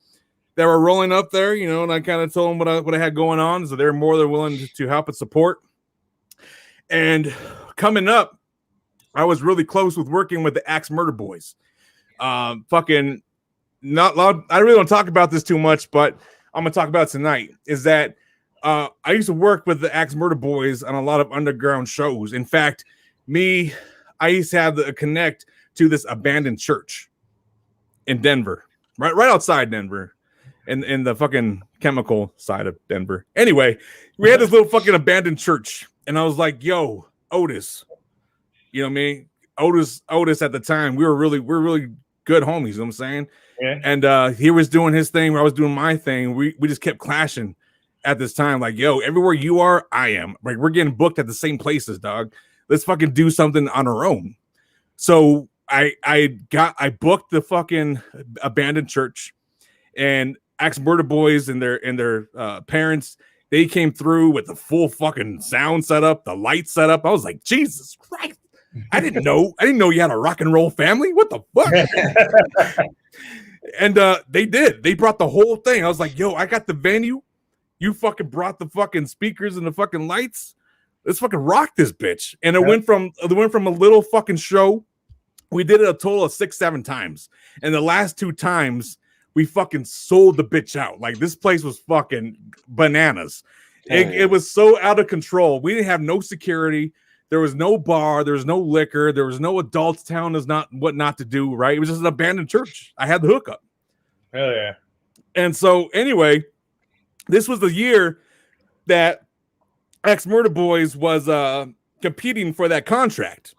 that were rolling up there, and I kind of told them what I had going on. So they're more than willing to help and support. And coming up, I was really close with working with the Axe Murder Boys. Fucking not loud. I really don't talk about this too much, but I'm going to talk about it tonight. Is that I used to work with the Axe Murder Boys on a lot of underground shows. In fact, I used to have a connect to this abandoned church in Denver, right outside Denver, in the fucking chemical side of Denver. Anyway, we had this little fucking abandoned church, and I was like, "Yo, Otis," you know what I mean? Otis at the time, we were really good homies. You know what I'm saying? Yeah. And he was doing his thing, where I was doing my thing. We just kept clashing at this time. Like, yo, everywhere you are, I am. Like, we're getting booked at the same places, dog. Let's fucking do something on our own. So I booked the fucking abandoned church, and Axe Murder Boys and their parents. They came through with the full fucking sound setup, the light setup. I was like, Jesus Christ. I didn't know you had a rock and roll family. What the fuck? And they did. They brought the whole thing. I was like, yo, I got the venue. You fucking brought the fucking speakers and the fucking lights. Let's fucking rock this bitch. And it went from a little fucking show. We did it a total of 6-7 times. And the last 2 times we fucking sold the bitch out. Like, this place was fucking bananas. It was so out of control. We didn't have no security. There was no bar. There was no liquor. There was no adults telling us what not to do, right? It was just an abandoned church. I had the hookup. Hell yeah. And so, anyway, this was the year that Axe Murder Boys was competing for that contract.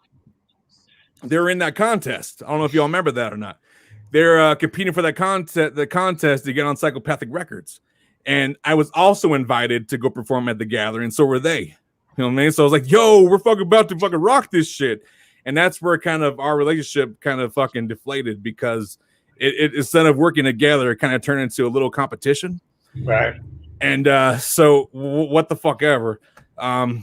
They were in that contest. I don't know if y'all remember that or not. They're competing for that contest to get on Psychopathic Records. And I was also invited to go perform at the gathering. So were they. You know what I mean? So I was like, yo, we're fucking about to fucking rock this shit. And that's where kind of our relationship kind of fucking deflated, because it instead of working together, it kind of turned into a little competition. Right. And so what the fuck ever. I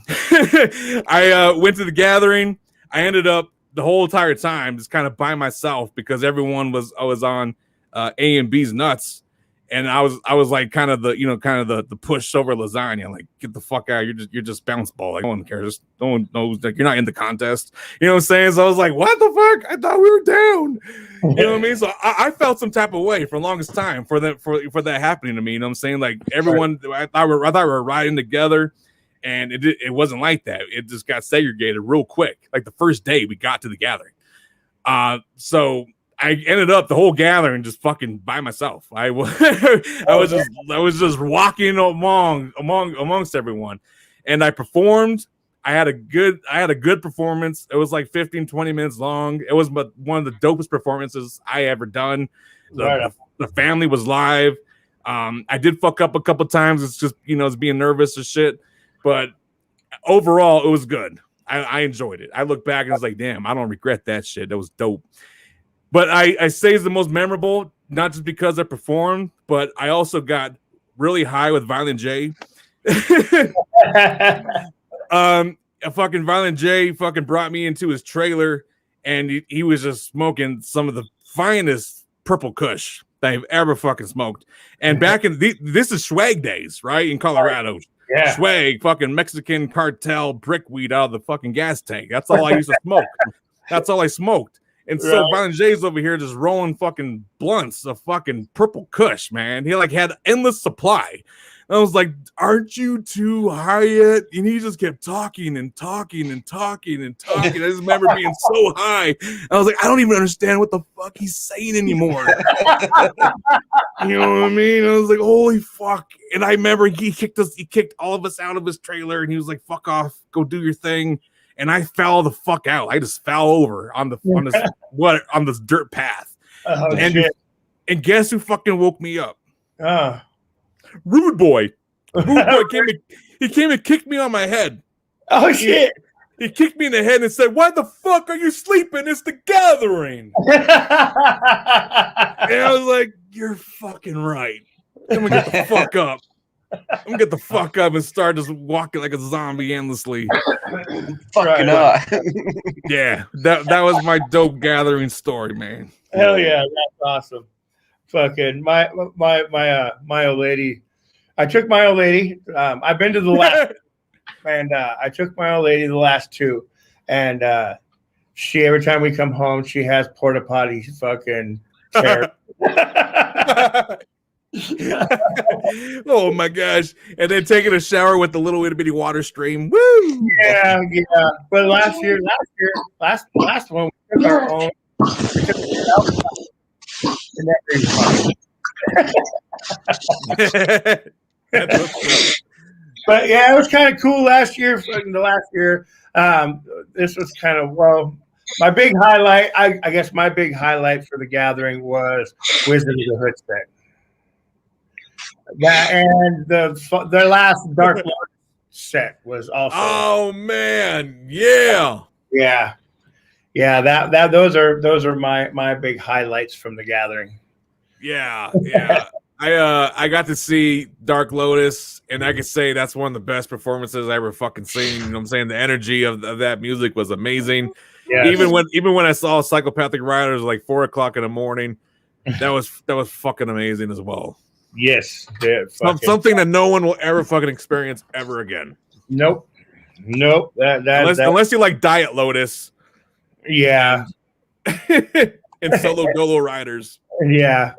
went to the gathering. I ended up the whole entire time just kind of by myself, because everyone was on A and B's nuts. And I was like kind of the push over lasagna, like, get the fuck out. You're just bounce ball. Like, no one cares. No one knows that you're not in the contest. You know what I'm saying? So I was like, what the fuck? I thought we were down. You know what I mean? So I felt some type of way for the longest time for that happening to me. You know what I'm saying? Like, everyone, I thought we were riding together, and it wasn't like that. It just got segregated real quick. Like, the first day we got to the gathering. So I ended up the whole gathering just fucking by myself. I was just walking amongst everyone, and I performed. I had a good performance. It was like 15-20 minutes long. It was one of the dopest performances I ever done. The family was live. I did fuck up a couple times. It's just, it's being nervous and shit, but overall it was good. I enjoyed it. I look back and I was like, damn, I don't regret that shit. That was dope. But I say it's the most memorable, not just because I performed, but I also got really high with Violent J. Fucking Violent J fucking brought me into his trailer, and he was just smoking some of the finest purple kush that I've ever fucking smoked. And back in this is swag days, right? In Colorado. Yeah. Swag, fucking Mexican cartel brick weed out of the fucking gas tank. That's all I used to smoke. That's all I smoked. And so Violent J's over here just rolling fucking blunts of fucking purple kush, man. He like had endless supply. And I was like, aren't you too high yet? And he just kept talking and talking and talking and talking. I just remember being so high. I was like, I don't even understand what the fuck he's saying anymore. You know what I mean? I was like, holy fuck. And I remember he kicked all of us out of his trailer, and he was like, fuck off, go do your thing. And I fell the fuck out. I just fell over on this dirt path. Oh, and guess who fucking woke me up? Oh. Rude Boy. He came and kicked me on my head. Oh shit. He kicked me in the head and said, why the fuck are you sleeping? It's the gathering. And I was like, you're fucking right. I'm gonna get the fuck up. I'm gonna get the fuck up and start just walking like a zombie endlessly. Fucking up. Yeah, that was my dope gathering story, man. Hell yeah, that's awesome. Fucking my old lady. I took my old lady. I've been to the last, and I took my old lady the last 2, and she every time we come home, she has porta potty fucking chair. Oh my gosh! And then taking a shower with the little itty bitty water stream. Woo! Yeah. But last one we took our own. But yeah, it was kind of cool last year. The last year, this was kind of my big highlight. I guess my big highlight for the gathering was Wizard of the Hood set. That and their last Dark Lord set was also. Oh man, yeah. Those are my big highlights from the gathering. Yeah. I got to see Dark Lotus, and I can say that's one of the best performances I ever fucking seen. You know what I'm saying? The energy of that music was amazing. Yes. Even when I saw Psychopathic Riders like 4:00 in the morning, that was fucking amazing as well. Yes, something that no one will ever fucking experience ever again. Nope. Unless you like Diet Lotus. Yeah. And Solo Dolo Riders. Yeah.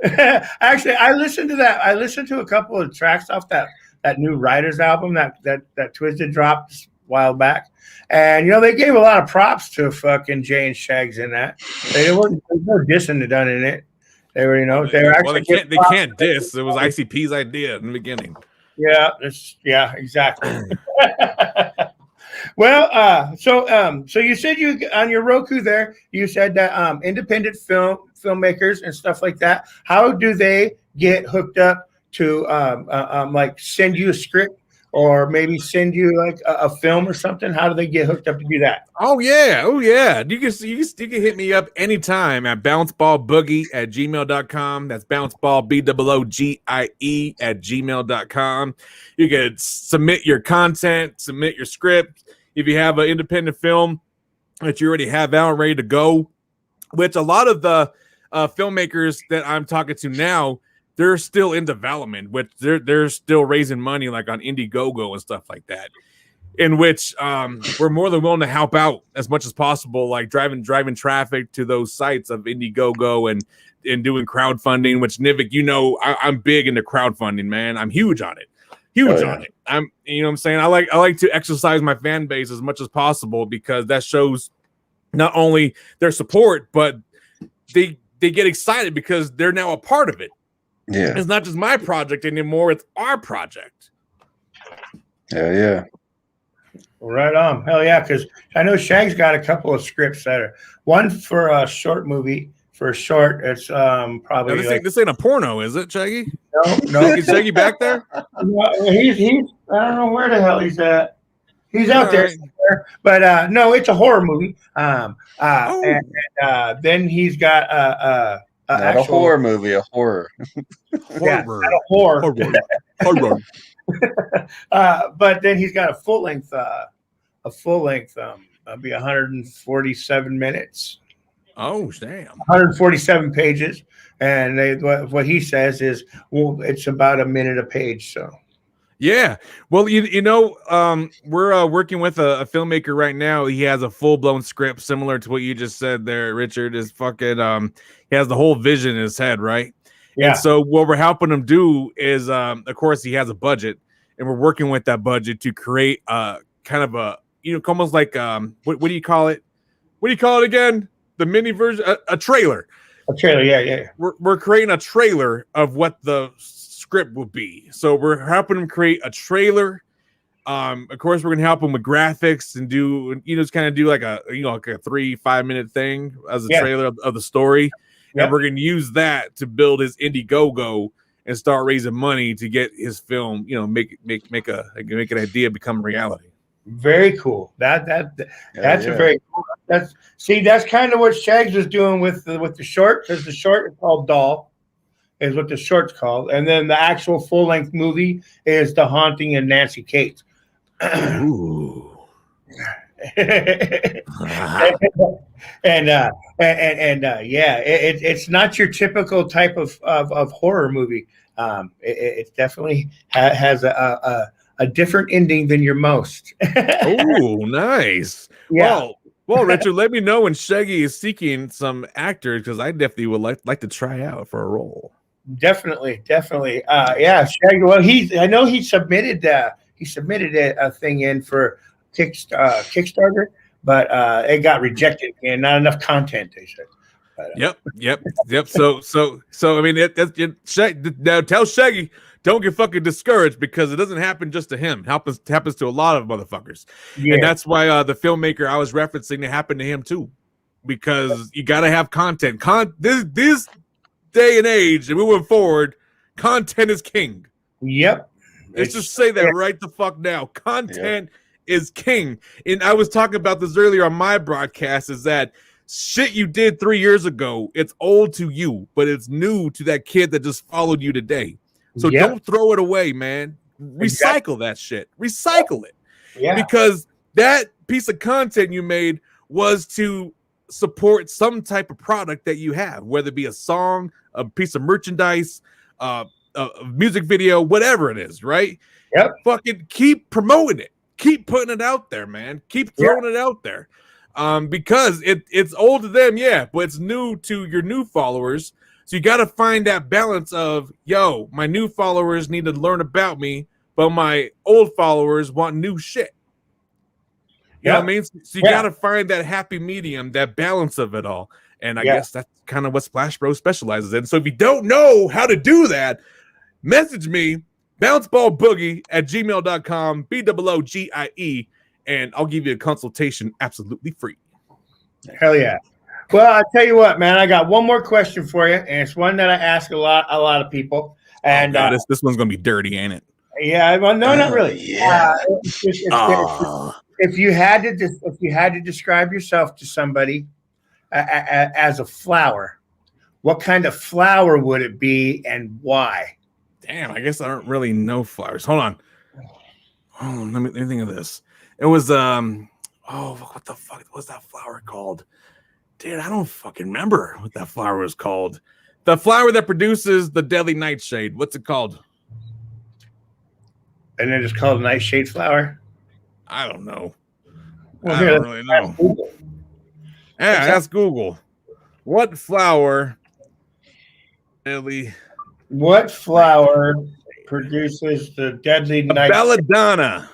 Actually, I listened to that. I listened to a couple of tracks off that new Riders album that Twisted dropped a while back. And they gave a lot of props to fucking Jay and Shags in that. There was no dissing done in it. They were, they were actually. Well, they can't diss. It was ICP's idea in the beginning. Yeah, exactly. Well, so you said you on your Roku there, you said that independent filmmakers and stuff like that. How do they get hooked up to like send you a script or maybe send you like a film or something? How do they get hooked up to do that? Oh yeah. You can hit me up anytime at bounceballboogie@gmail.com. That's bounceballboogie @gmail.com. You can submit your content, submit your script. If you have an independent film that you already have out ready to go, which a lot of the filmmakers that I'm talking to now, they're still in development, which they're still raising money like on Indiegogo and stuff like that, in which we're more than willing to help out as much as possible, like driving traffic to those sites of Indiegogo and doing crowdfunding, which Nivik, I'm big into crowdfunding, man. I'm huge on it. On it. I'm what I'm saying? I like to exercise my fan base as much as possible because that shows not only their support, but they get excited because they're now a part of it. Yeah. It's not just my project anymore, it's our project. Yeah. Right on. Hell yeah, because I know Shag's got a couple of scripts that are one for a short movie. For a short, it's probably this ain't a porno, is it, Shaggy? No. Is Shaggy back there? No, he's I don't know where the hell he's at. He's out there somewhere. But no, it's a horror movie. And then he's got not a horror movie, a horror. Yeah, not a horror. But then he's got a full length. It'll be 147 minutes. Oh, damn. 147 pages. And what he says is, it's about a minute a page. So, yeah. Well, we're working with a filmmaker right now. He has a full-blown script similar to what you just said there, Richard. Is fucking he has the whole vision in his head, right? Yeah. And so what we're helping him do is, of course, he has a budget, and we're working with that budget to create kind of a almost like what do you call it? What do you call it again? The mini version, a trailer. A trailer, yeah. We're creating a trailer of what the script will be. So we're helping them create a trailer. Of course, we're gonna help them with graphics and do just kind of do like a 3-5 minute thing as a trailer of the story. Yep. And we're gonna use that to build his Indiegogo and start raising money to get his film, make an idea become reality. Very cool. That's a very cool. That's kind of what Shags was doing with the short, because the short is called Doll, is what the short's called, and then the actual full length movie is The Haunting of Nancy Kate. Ooh. It's not your typical type of horror movie. It definitely has a different ending than your most. Oh, nice. Yeah. Well, Richard, let me know when Shaggy is seeking some actors, because I definitely would like to try out for a role. Definitely. Shaggy. Well, I know he submitted a thing in for Kickstarter, but it got rejected and not enough content, they said. But, Yep. So I mean, now tell Shaggy don't get fucking discouraged because it doesn't happen just to him. It happens to a lot of motherfuckers. Yeah. And that's why the filmmaker I was referencing, it happened to him too. Because you got to have content. This day and age and moving forward, content is king. Yep. Let's just say that right the fuck now. Content is king. And I was talking about this earlier on my broadcast, is that shit you did 3 years ago, it's old to you, but it's new to that kid that just followed you today. So don't throw it away, man. Recycle that shit. Recycle it. Yeah. Because that piece of content you made was to support some type of product that you have, whether it be a song, a piece of merchandise, a music video, whatever it is, right? Yep. Fucking keep promoting it. Keep putting it out there, man. Keep throwing it out there. Because it's old to them, but it's new to your new followers. So you got to find that balance of, yo, my new followers need to learn about me, but my old followers want new shit. You know what I mean? So you got to find that happy medium, that balance of it all. And I guess that's kind of what Splash Bros specializes in. So if you don't know how to do that, message me, bounceballboogie@gmail.com, BOOGIE, and I'll give you a consultation absolutely free. Hell yeah. Well, I'll tell you what, man, I got one more question for you, and it's one that I ask a lot of people. And this one's gonna be dirty, ain't it? Yeah, well, no, not really. If you had to describe yourself to somebody as a flower, what kind of flower would it be and why? Damn, I guess I don't really know flowers. Hold on. Oh, let me think of this. It was what the fuck was that flower called? Dude, I don't fucking remember what that flower was called. The flower that produces the deadly nightshade. What's it called? And then it's called a nightshade flower? I don't know. Well, I don't really know. Yeah, ask Google. What flower produces the deadly nightshade? Belladonna.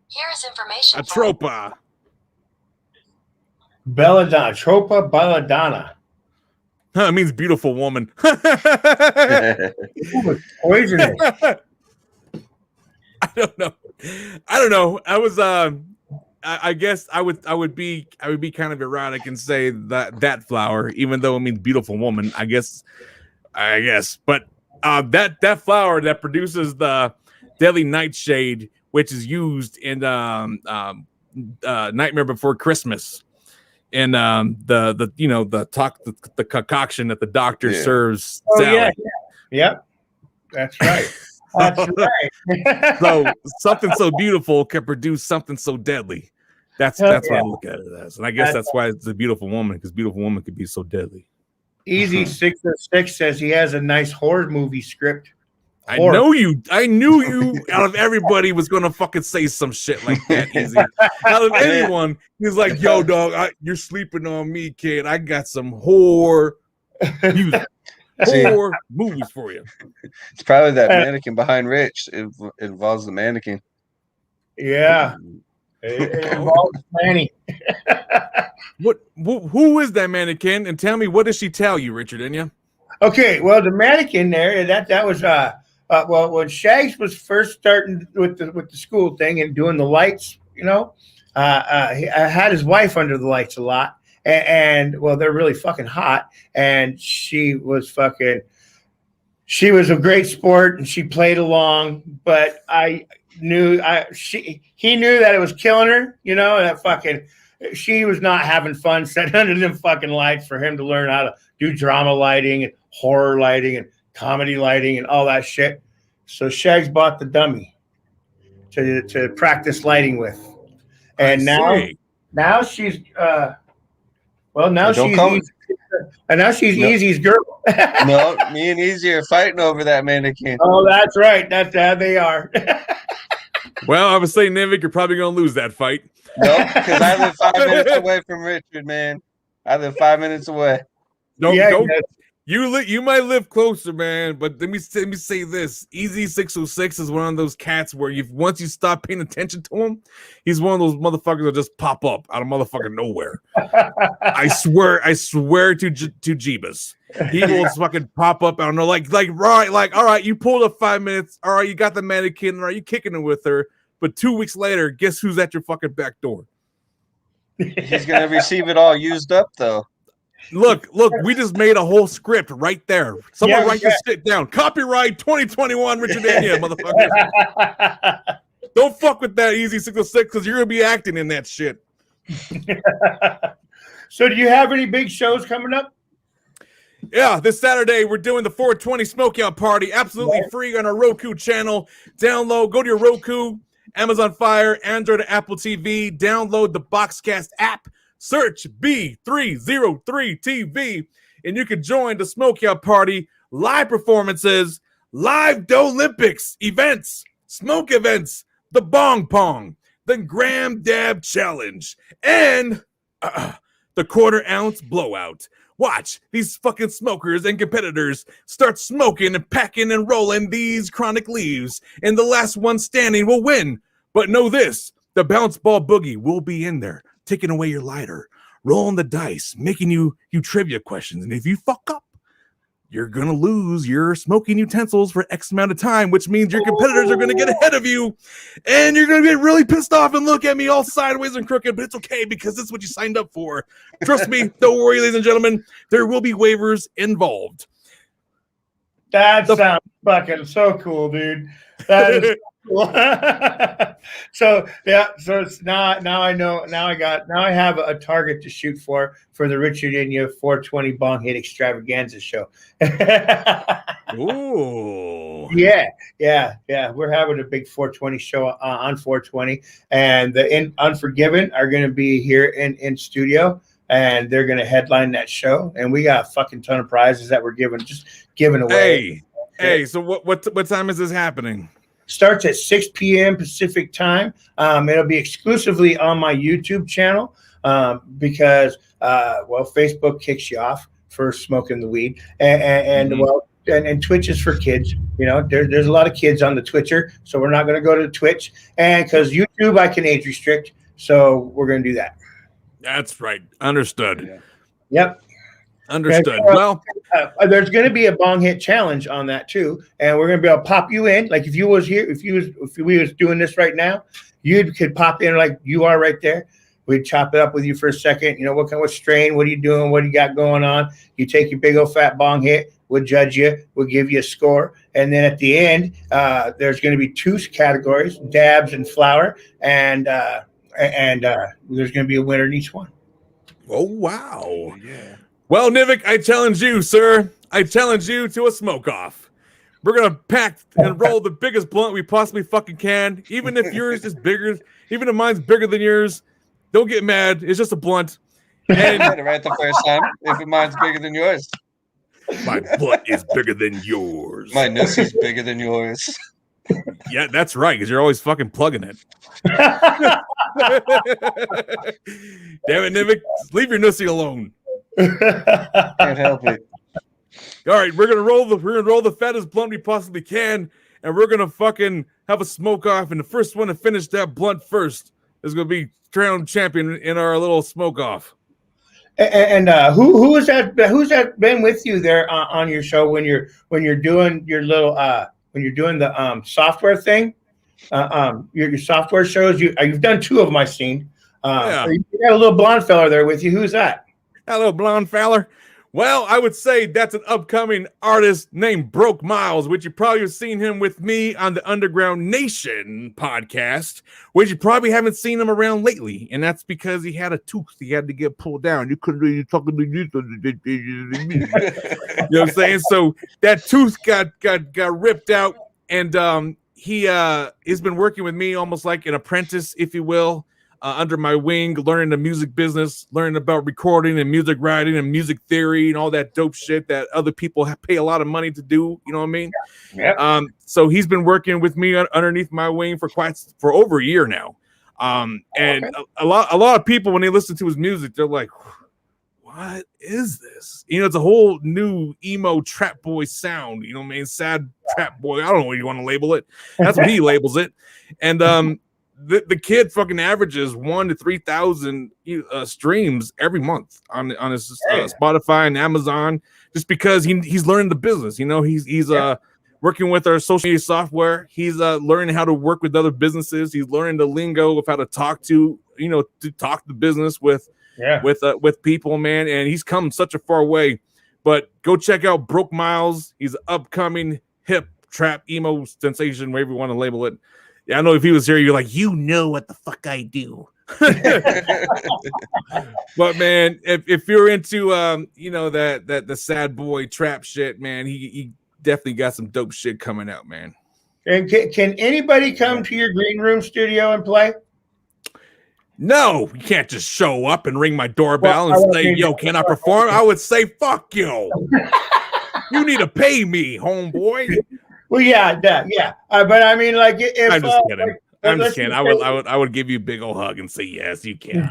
Here's information. Atropa. Belladonna. Tropa belladonna. It means beautiful woman. Poisonous. I don't know. I was I guess I would be kind of erotic and say that flower, even though it means beautiful woman. I guess. But that flower that produces the deadly nightshade, which is used in Nightmare Before Christmas, and the concoction that the doctor serves. Sally. Yep, that's right. That's right. So something so beautiful can produce something so deadly. That's what I look at it as, and I guess that's why it's a beautiful woman, because beautiful woman could be so deadly. Easy 606 says he has a nice horror movie script. I knew you out of everybody was gonna fucking say some shit like that. Easy. Out of anyone, he's like, yo, dog, you're sleeping on me, kid. I got some horror music. Horror movies for you. It's probably that mannequin behind Rich. It involves the mannequin. Yeah. It involves Manny. Who is that mannequin? And tell me, what does she tell you, Richard, Enya? Okay, well, the mannequin there, that was when Shags was first starting with the school thing and doing the lights, I had his wife under the lights a lot. And well, they're really fucking hot. And she was a great sport and she played along, but he knew that it was killing her, that she was not having fun sitting under them fucking lights for him to learn how to do drama lighting and horror lighting and comedy lighting and all that shit. So Shags bought the dummy to practice lighting with. And now she's she's Easy's girl. No, me and Easy are fighting over that mannequin. Oh, that's right. That's how they are. Well, I was saying, Nivik, you're probably going to lose that fight. Nope, because I live 5 minutes away from Richard, man. I live 5 minutes away. You You might live closer, man, but let me say this: Easy 606 is one of those cats where once you stop paying attention to him, he's one of those motherfuckers that just pop up out of motherfucking nowhere. I swear to Jeebus, he will fucking pop up. I don't know, like all right, you pulled up 5 minutes. All right, you got the mannequin. All right, you kicking it with her. But 2 weeks later, guess who's at your fucking back door? He's gonna receive it all used up though. Look, we just made a whole script right there. Someone write this shit down. Copyright 2021 Richard Enya, motherfucker. Don't fuck with that Easy 606 because you're gonna be acting in that shit. So do you have any big shows coming up? Yeah, this Saturday we're doing the 420 Smokeout Party, absolutely free on our Roku channel. Download, go to your Roku, Amazon Fire, Android, Apple TV. Download the Boxcast app. Search B303 TV, and you can join the Smokeout Party, live performances, live Olympics events, smoke events, the Bong Pong, the Graham Dab Challenge, and the quarter ounce blowout. Watch these fucking smokers and competitors start smoking and packing and rolling these chronic leaves, and the last one standing will win. But know this, the Bounce Ball Boogie will be in there, taking away your lighter, rolling the dice, making you trivia questions. And if you fuck up, you're going to lose your smoking utensils for X amount of time, which means your competitors are going to get ahead of you. And you're going to get really pissed off and look at me all sideways and crooked, but it's okay because this is what you signed up for. Trust me, don't worry, ladies and gentlemen. There will be waivers involved. That sounds fucking so cool, dude. That is cool. So it's now I know, now I have a target to shoot for the Richard Enya 420 Bong Hit Extravaganza show. Ooh. Yeah. We're having a big 420 show on 420, and the Unforgiven are going to be here in studio, and they're going to headline that show, and we got a fucking ton of prizes that we're giving away. Hey, so what time is this happening? Starts at 6 p.m. Pacific time. It'll be exclusively on my YouTube channel because Facebook kicks you off for smoking the weed, and Twitch is for kids. You know, there's a lot of kids on the Twitcher, so we're not going to go to Twitch, and because YouTube I can age restrict, so we're going to do that. That's right. Understood. Yeah. Yep. Understood. Well, there's going to be a bong hit challenge on that too, and we're going to be able to pop you in. Like if you was here, if we was doing this right now, you could pop in like you are right there. We'd chop it up with you for a second. You know, what strain? What are you doing? What do you got going on? You take your big old fat bong hit. We'll judge you. We'll give you a score, and then at the end, there's going to be 2 categories: dabs and flower, and there's going to be a winner in each one. Oh wow! Yeah. Well, Nivik, I challenge you, sir. I challenge you to a smoke-off. We're going to pack and roll the biggest blunt we possibly fucking can. Even if yours is bigger, even if mine's bigger than yours, don't get mad. It's just a blunt. And right the first time, if mine's bigger than yours. My blunt is bigger than yours. My nussy's bigger than yours. Yeah, that's right, because you're always fucking plugging it. Damn it, Nivik. Leave your nussy alone. Can't help it. All right, we're gonna roll the fattest blunt we possibly can, and we're gonna fucking have a smoke off. And the first one to finish that blunt first is gonna be crowned champion in our little smoke off. And who is that? Who's that been with you there on your show when you're doing your little when you're doing the software thing? Your software shows. You've done 2 of them I've seen. Yeah. You got a little blonde fella there with you. Who's that? Hello, blonde feller. Well, I would say that's an upcoming artist named Broke Miles, which you probably have seen him with me on the Underground Nation podcast, which you probably haven't seen him around lately, and that's because he had a tooth he had to get pulled down. You couldn't really talk to you know what I'm saying? So that tooth got ripped out, and he's been working with me almost like an apprentice, if you will. Under my wing, learning the music business, learning about recording and music writing and music theory and all that dope shit that other people pay a lot of money to do. You know what I mean? Yeah. So he's been working with me underneath my wing for over a year now. And a lot of people, when they listen to his music, they're like, what is this? It's a whole new emo trap boy sound. You know what I mean? Sad trap boy. I don't know what you want to label it. That's what he labels it. And the kid fucking averages 1,000 to 3,000 streams every month on his Spotify and Amazon, just because he's learning the business. He's working with our social media software. He's learning how to work with other businesses. He's learning the lingo of how to talk to the business with people, man. And he's come such a far way. But go check out Broke Miles. He's an upcoming hip trap emo sensation, whatever you want to label it. Yeah, I know if he was here, you're like, what the fuck I do. But man, if you're into that the sad boy trap shit, man, he definitely got some dope shit coming out, man. And can anybody come to your green room studio and play? No, you can't just show up and ring my doorbell and say, "Yo, can I perform?" I would say, "Fuck you." You need to pay me, homeboy. Well, yeah. But I mean, like, if I'm just kidding. I'm just kidding. I would give you a big old hug and say, "Yes, you can."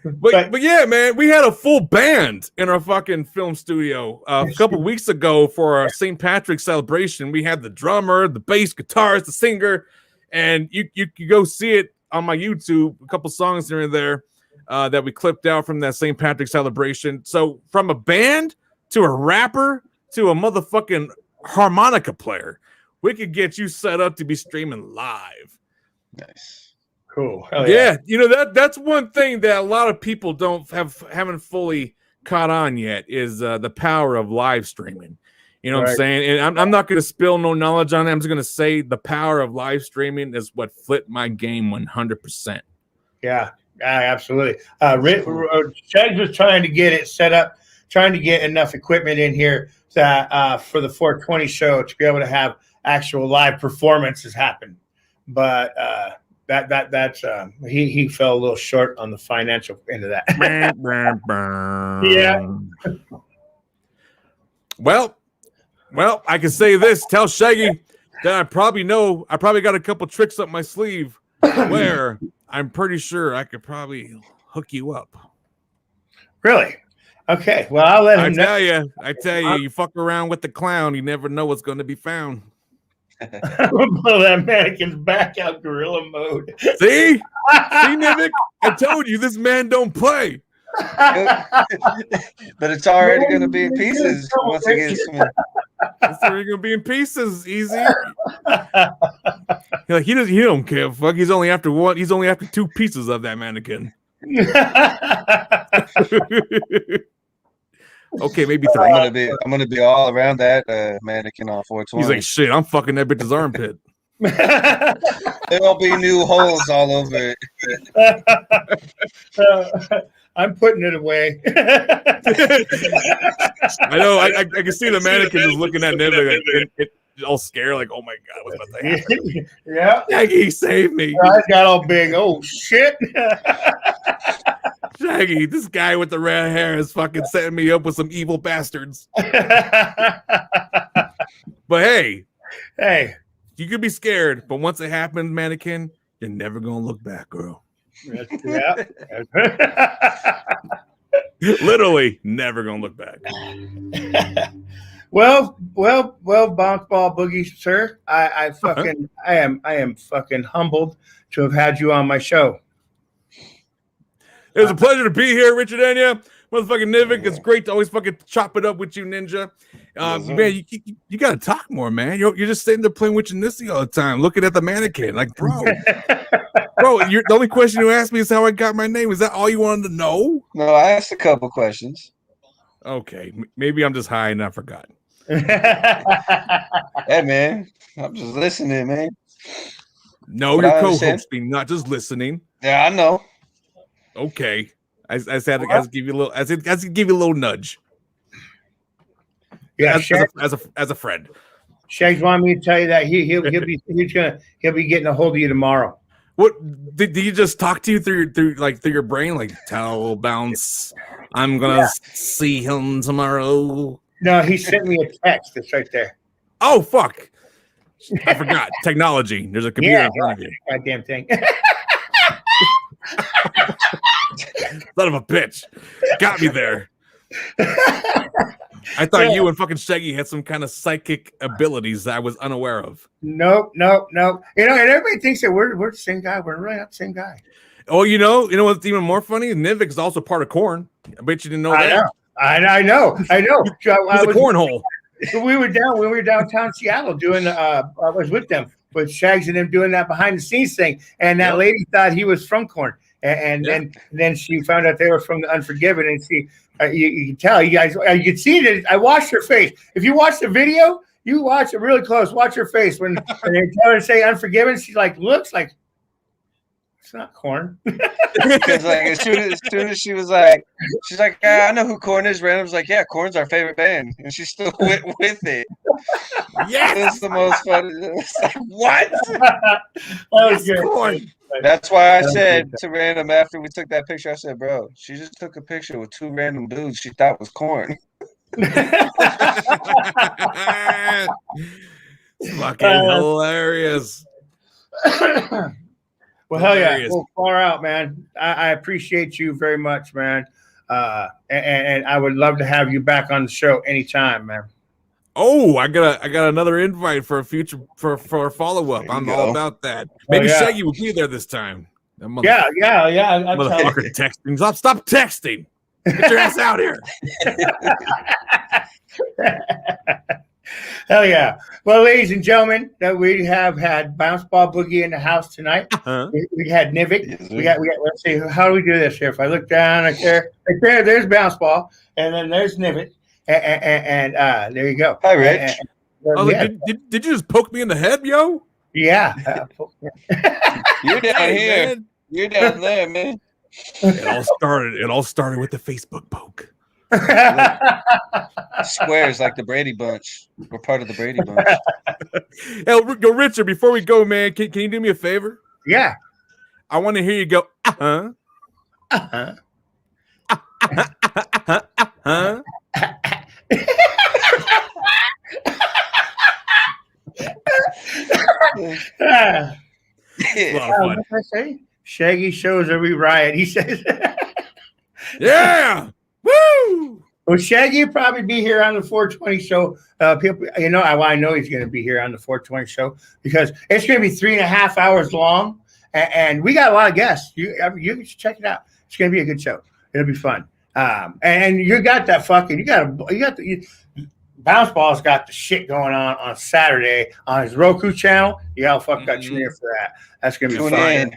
But yeah, man, we had a full band in our fucking film studio a couple weeks ago for our St. Patrick's celebration. We had the drummer, the bass guitarist, the singer, and you go see it on my YouTube. A couple songs here and there that we clipped out from that St. Patrick's celebration. So from a band to a rapper to a motherfucking harmonica player, we could get you set up to be streaming live. Nice. Cool. Yeah, that's one thing that a lot of people haven't fully caught on yet is the power of live streaming. You know what I'm saying? And I'm not going to spill no knowledge on it. I'm just going to say the power of live streaming is what flipped my game 100%. Yeah, absolutely. Shags was trying to get it set up, trying to get enough equipment in here that for the 420 show to be able to have actual live performances happen. But that's he fell a little short on the financial end of that. Yeah. Well, I can say this. Tell Shaggy that I probably got a couple tricks up my sleeve where I'm pretty sure I could probably hook you up. Really? Okay. Well, I'll let him know. I tell you, you fuck around with the clown, you never know what's going to be found. I'm gonna blow that mannequin's back out gorilla mode. See, Nivik? I told you this man don't play. But it's already going to be in pieces once it gets. It's already going to be in pieces. Easy. Like he don't care. Fuck. He's only after one. He's only after 2 pieces of that mannequin. Okay, maybe 3. I'm gonna be all around that mannequin on 420. He's like, shit, I'm fucking that bitch's armpit. There'll be new holes all over it. I'm putting it away. I know. I can see the mannequin just looking at Niv like, all scared, like, oh my god, what's about to happen? Yeah, Shaggy, save me. I got all big. Oh shit. Shaggy, this guy with the red hair is fucking setting me up with some evil bastards. But hey, you could be scared, but once it happens, mannequin, you're never gonna look back, girl. Yeah. Literally never gonna look back. Well, Bounce Ball Boogie, sir. I am fucking humbled to have had you on my show. It was a pleasure to be here, Richard Enya. Motherfucking Nivik. It's great to always fucking chop it up with you, Ninja. Man, you gotta talk more, man. You're just sitting there playing with your Nissy all the time, looking at the mannequin. Like, bro, the only question you asked me is how I got my name. Is that all you wanted to know? No, I asked a couple questions. Okay, maybe I'm just high and I forgot. Hey, man, I'm just listening, man. No, you're co-hosting, not just listening. Yeah, I know. Okay, I said I have to give you a little. I said give you a little nudge. Yeah, as a friend. Shags wanted me to tell you that he'll be getting a hold of you tomorrow. What did you just talk to you through your brain? Like, tell Bounce, I'm gonna see him tomorrow. No, he sent me a text. It's right there. Oh fuck! I forgot technology. There's a computer in front of you. Goddamn thing. Son of a bitch. Got me there. I thought you and fucking Shaggy had some kind of psychic abilities that I was unaware of. Nope. You know, and everybody thinks that we're the same guy. We're really not the same guy. Oh, you know what's even more funny? Nivik is also part of Korn. I bet you didn't know that. I know. It's a cornhole. We were downtown Seattle doing. I was with them, with Shags and them doing that behind the scenes thing, and that lady thought he was from Korn, and then she found out they were from the Unforgiven, and she. You can tell, you guys. You can see that. I watched her face. If you watch the video, you watch it really close. Watch her face when they tell her to say "Unforgiven." She looks like it's not Korn. Because as soon as she was like, she's like, I know who Korn is. Random's like, yeah, Korn's our favorite band, and she still went with it. Yeah, it's the most fun. It's like, what? That was good. Korn. That's why I said to Random after we took that picture, I said, bro, she just took a picture with two random dudes she thought was Korn. Fucking hilarious. Well, hell yeah. Well, far out, man. I appreciate you very much, man. And I would love to have you back on the show anytime, man. Oh, I got another invite for a future for a follow-up. I'm all about that. Maybe Shaggy will be there this time. Yeah. Motherfucker texting. Stop texting. Get your ass out here. Hell yeah. Well, ladies and gentlemen, that we have had Bounce Ball Boogie in the house tonight. We had Nivik. Yes, we got, let's see, how do we do this here? If I look down right there's Bounce Ball, and then there's Nivik. And there you go. Hi, Rich. Did you just poke me in the head, yo? Yeah. You're down here. Man. You're down there, man. It all started with the Facebook poke. Squares like the Brady Bunch. We're part of the Brady Bunch. Hey, Richard, before we go, man, can you do me a favor? Yeah. I want to hear you go, What did I say? Shaggy shows every riot. He says, "Yeah, woo." Well, Shaggy will probably be here on the 420 show. People, I know he's going to be here on the 420 show because it's going to be 3.5 hours long, and we got a lot of guests. You should check it out. It's going to be a good show. It'll be fun. And you got that fucking. Bounce Ball's got the shit going on Saturday on his Roku channel. You gotta got tune in for that. That's gonna be fun.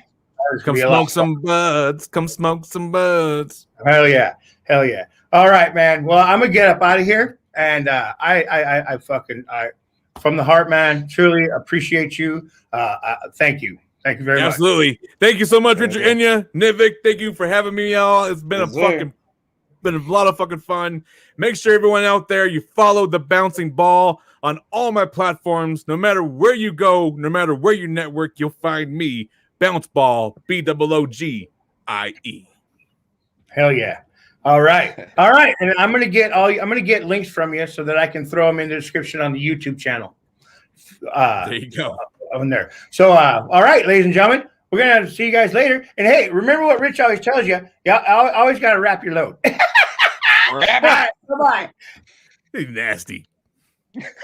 Come smoke some buds. Come smoke some buds. Hell yeah. All right, man. Well, I'm gonna get up out of here, and I from the heart, man. Truly appreciate you. Thank you very much. Absolutely. Thank you so much, Richard Enya, Nivik. Thank you for having me, y'all. It's been been a lot of fucking fun. Make sure everyone out there, you follow the Bouncing Ball on all my platforms. No matter where you go, no matter where you network, you'll find me, Bounce Ball, BOOGIE. Hell yeah. All right. And I'm gonna get links from you so that I can throw them in the description on the YouTube channel. There you go. On there. So all right, ladies and gentlemen, we're gonna see you guys later. And hey, remember what Rich always tells you. Yeah, always gotta wrap your load. Bye. He's nasty.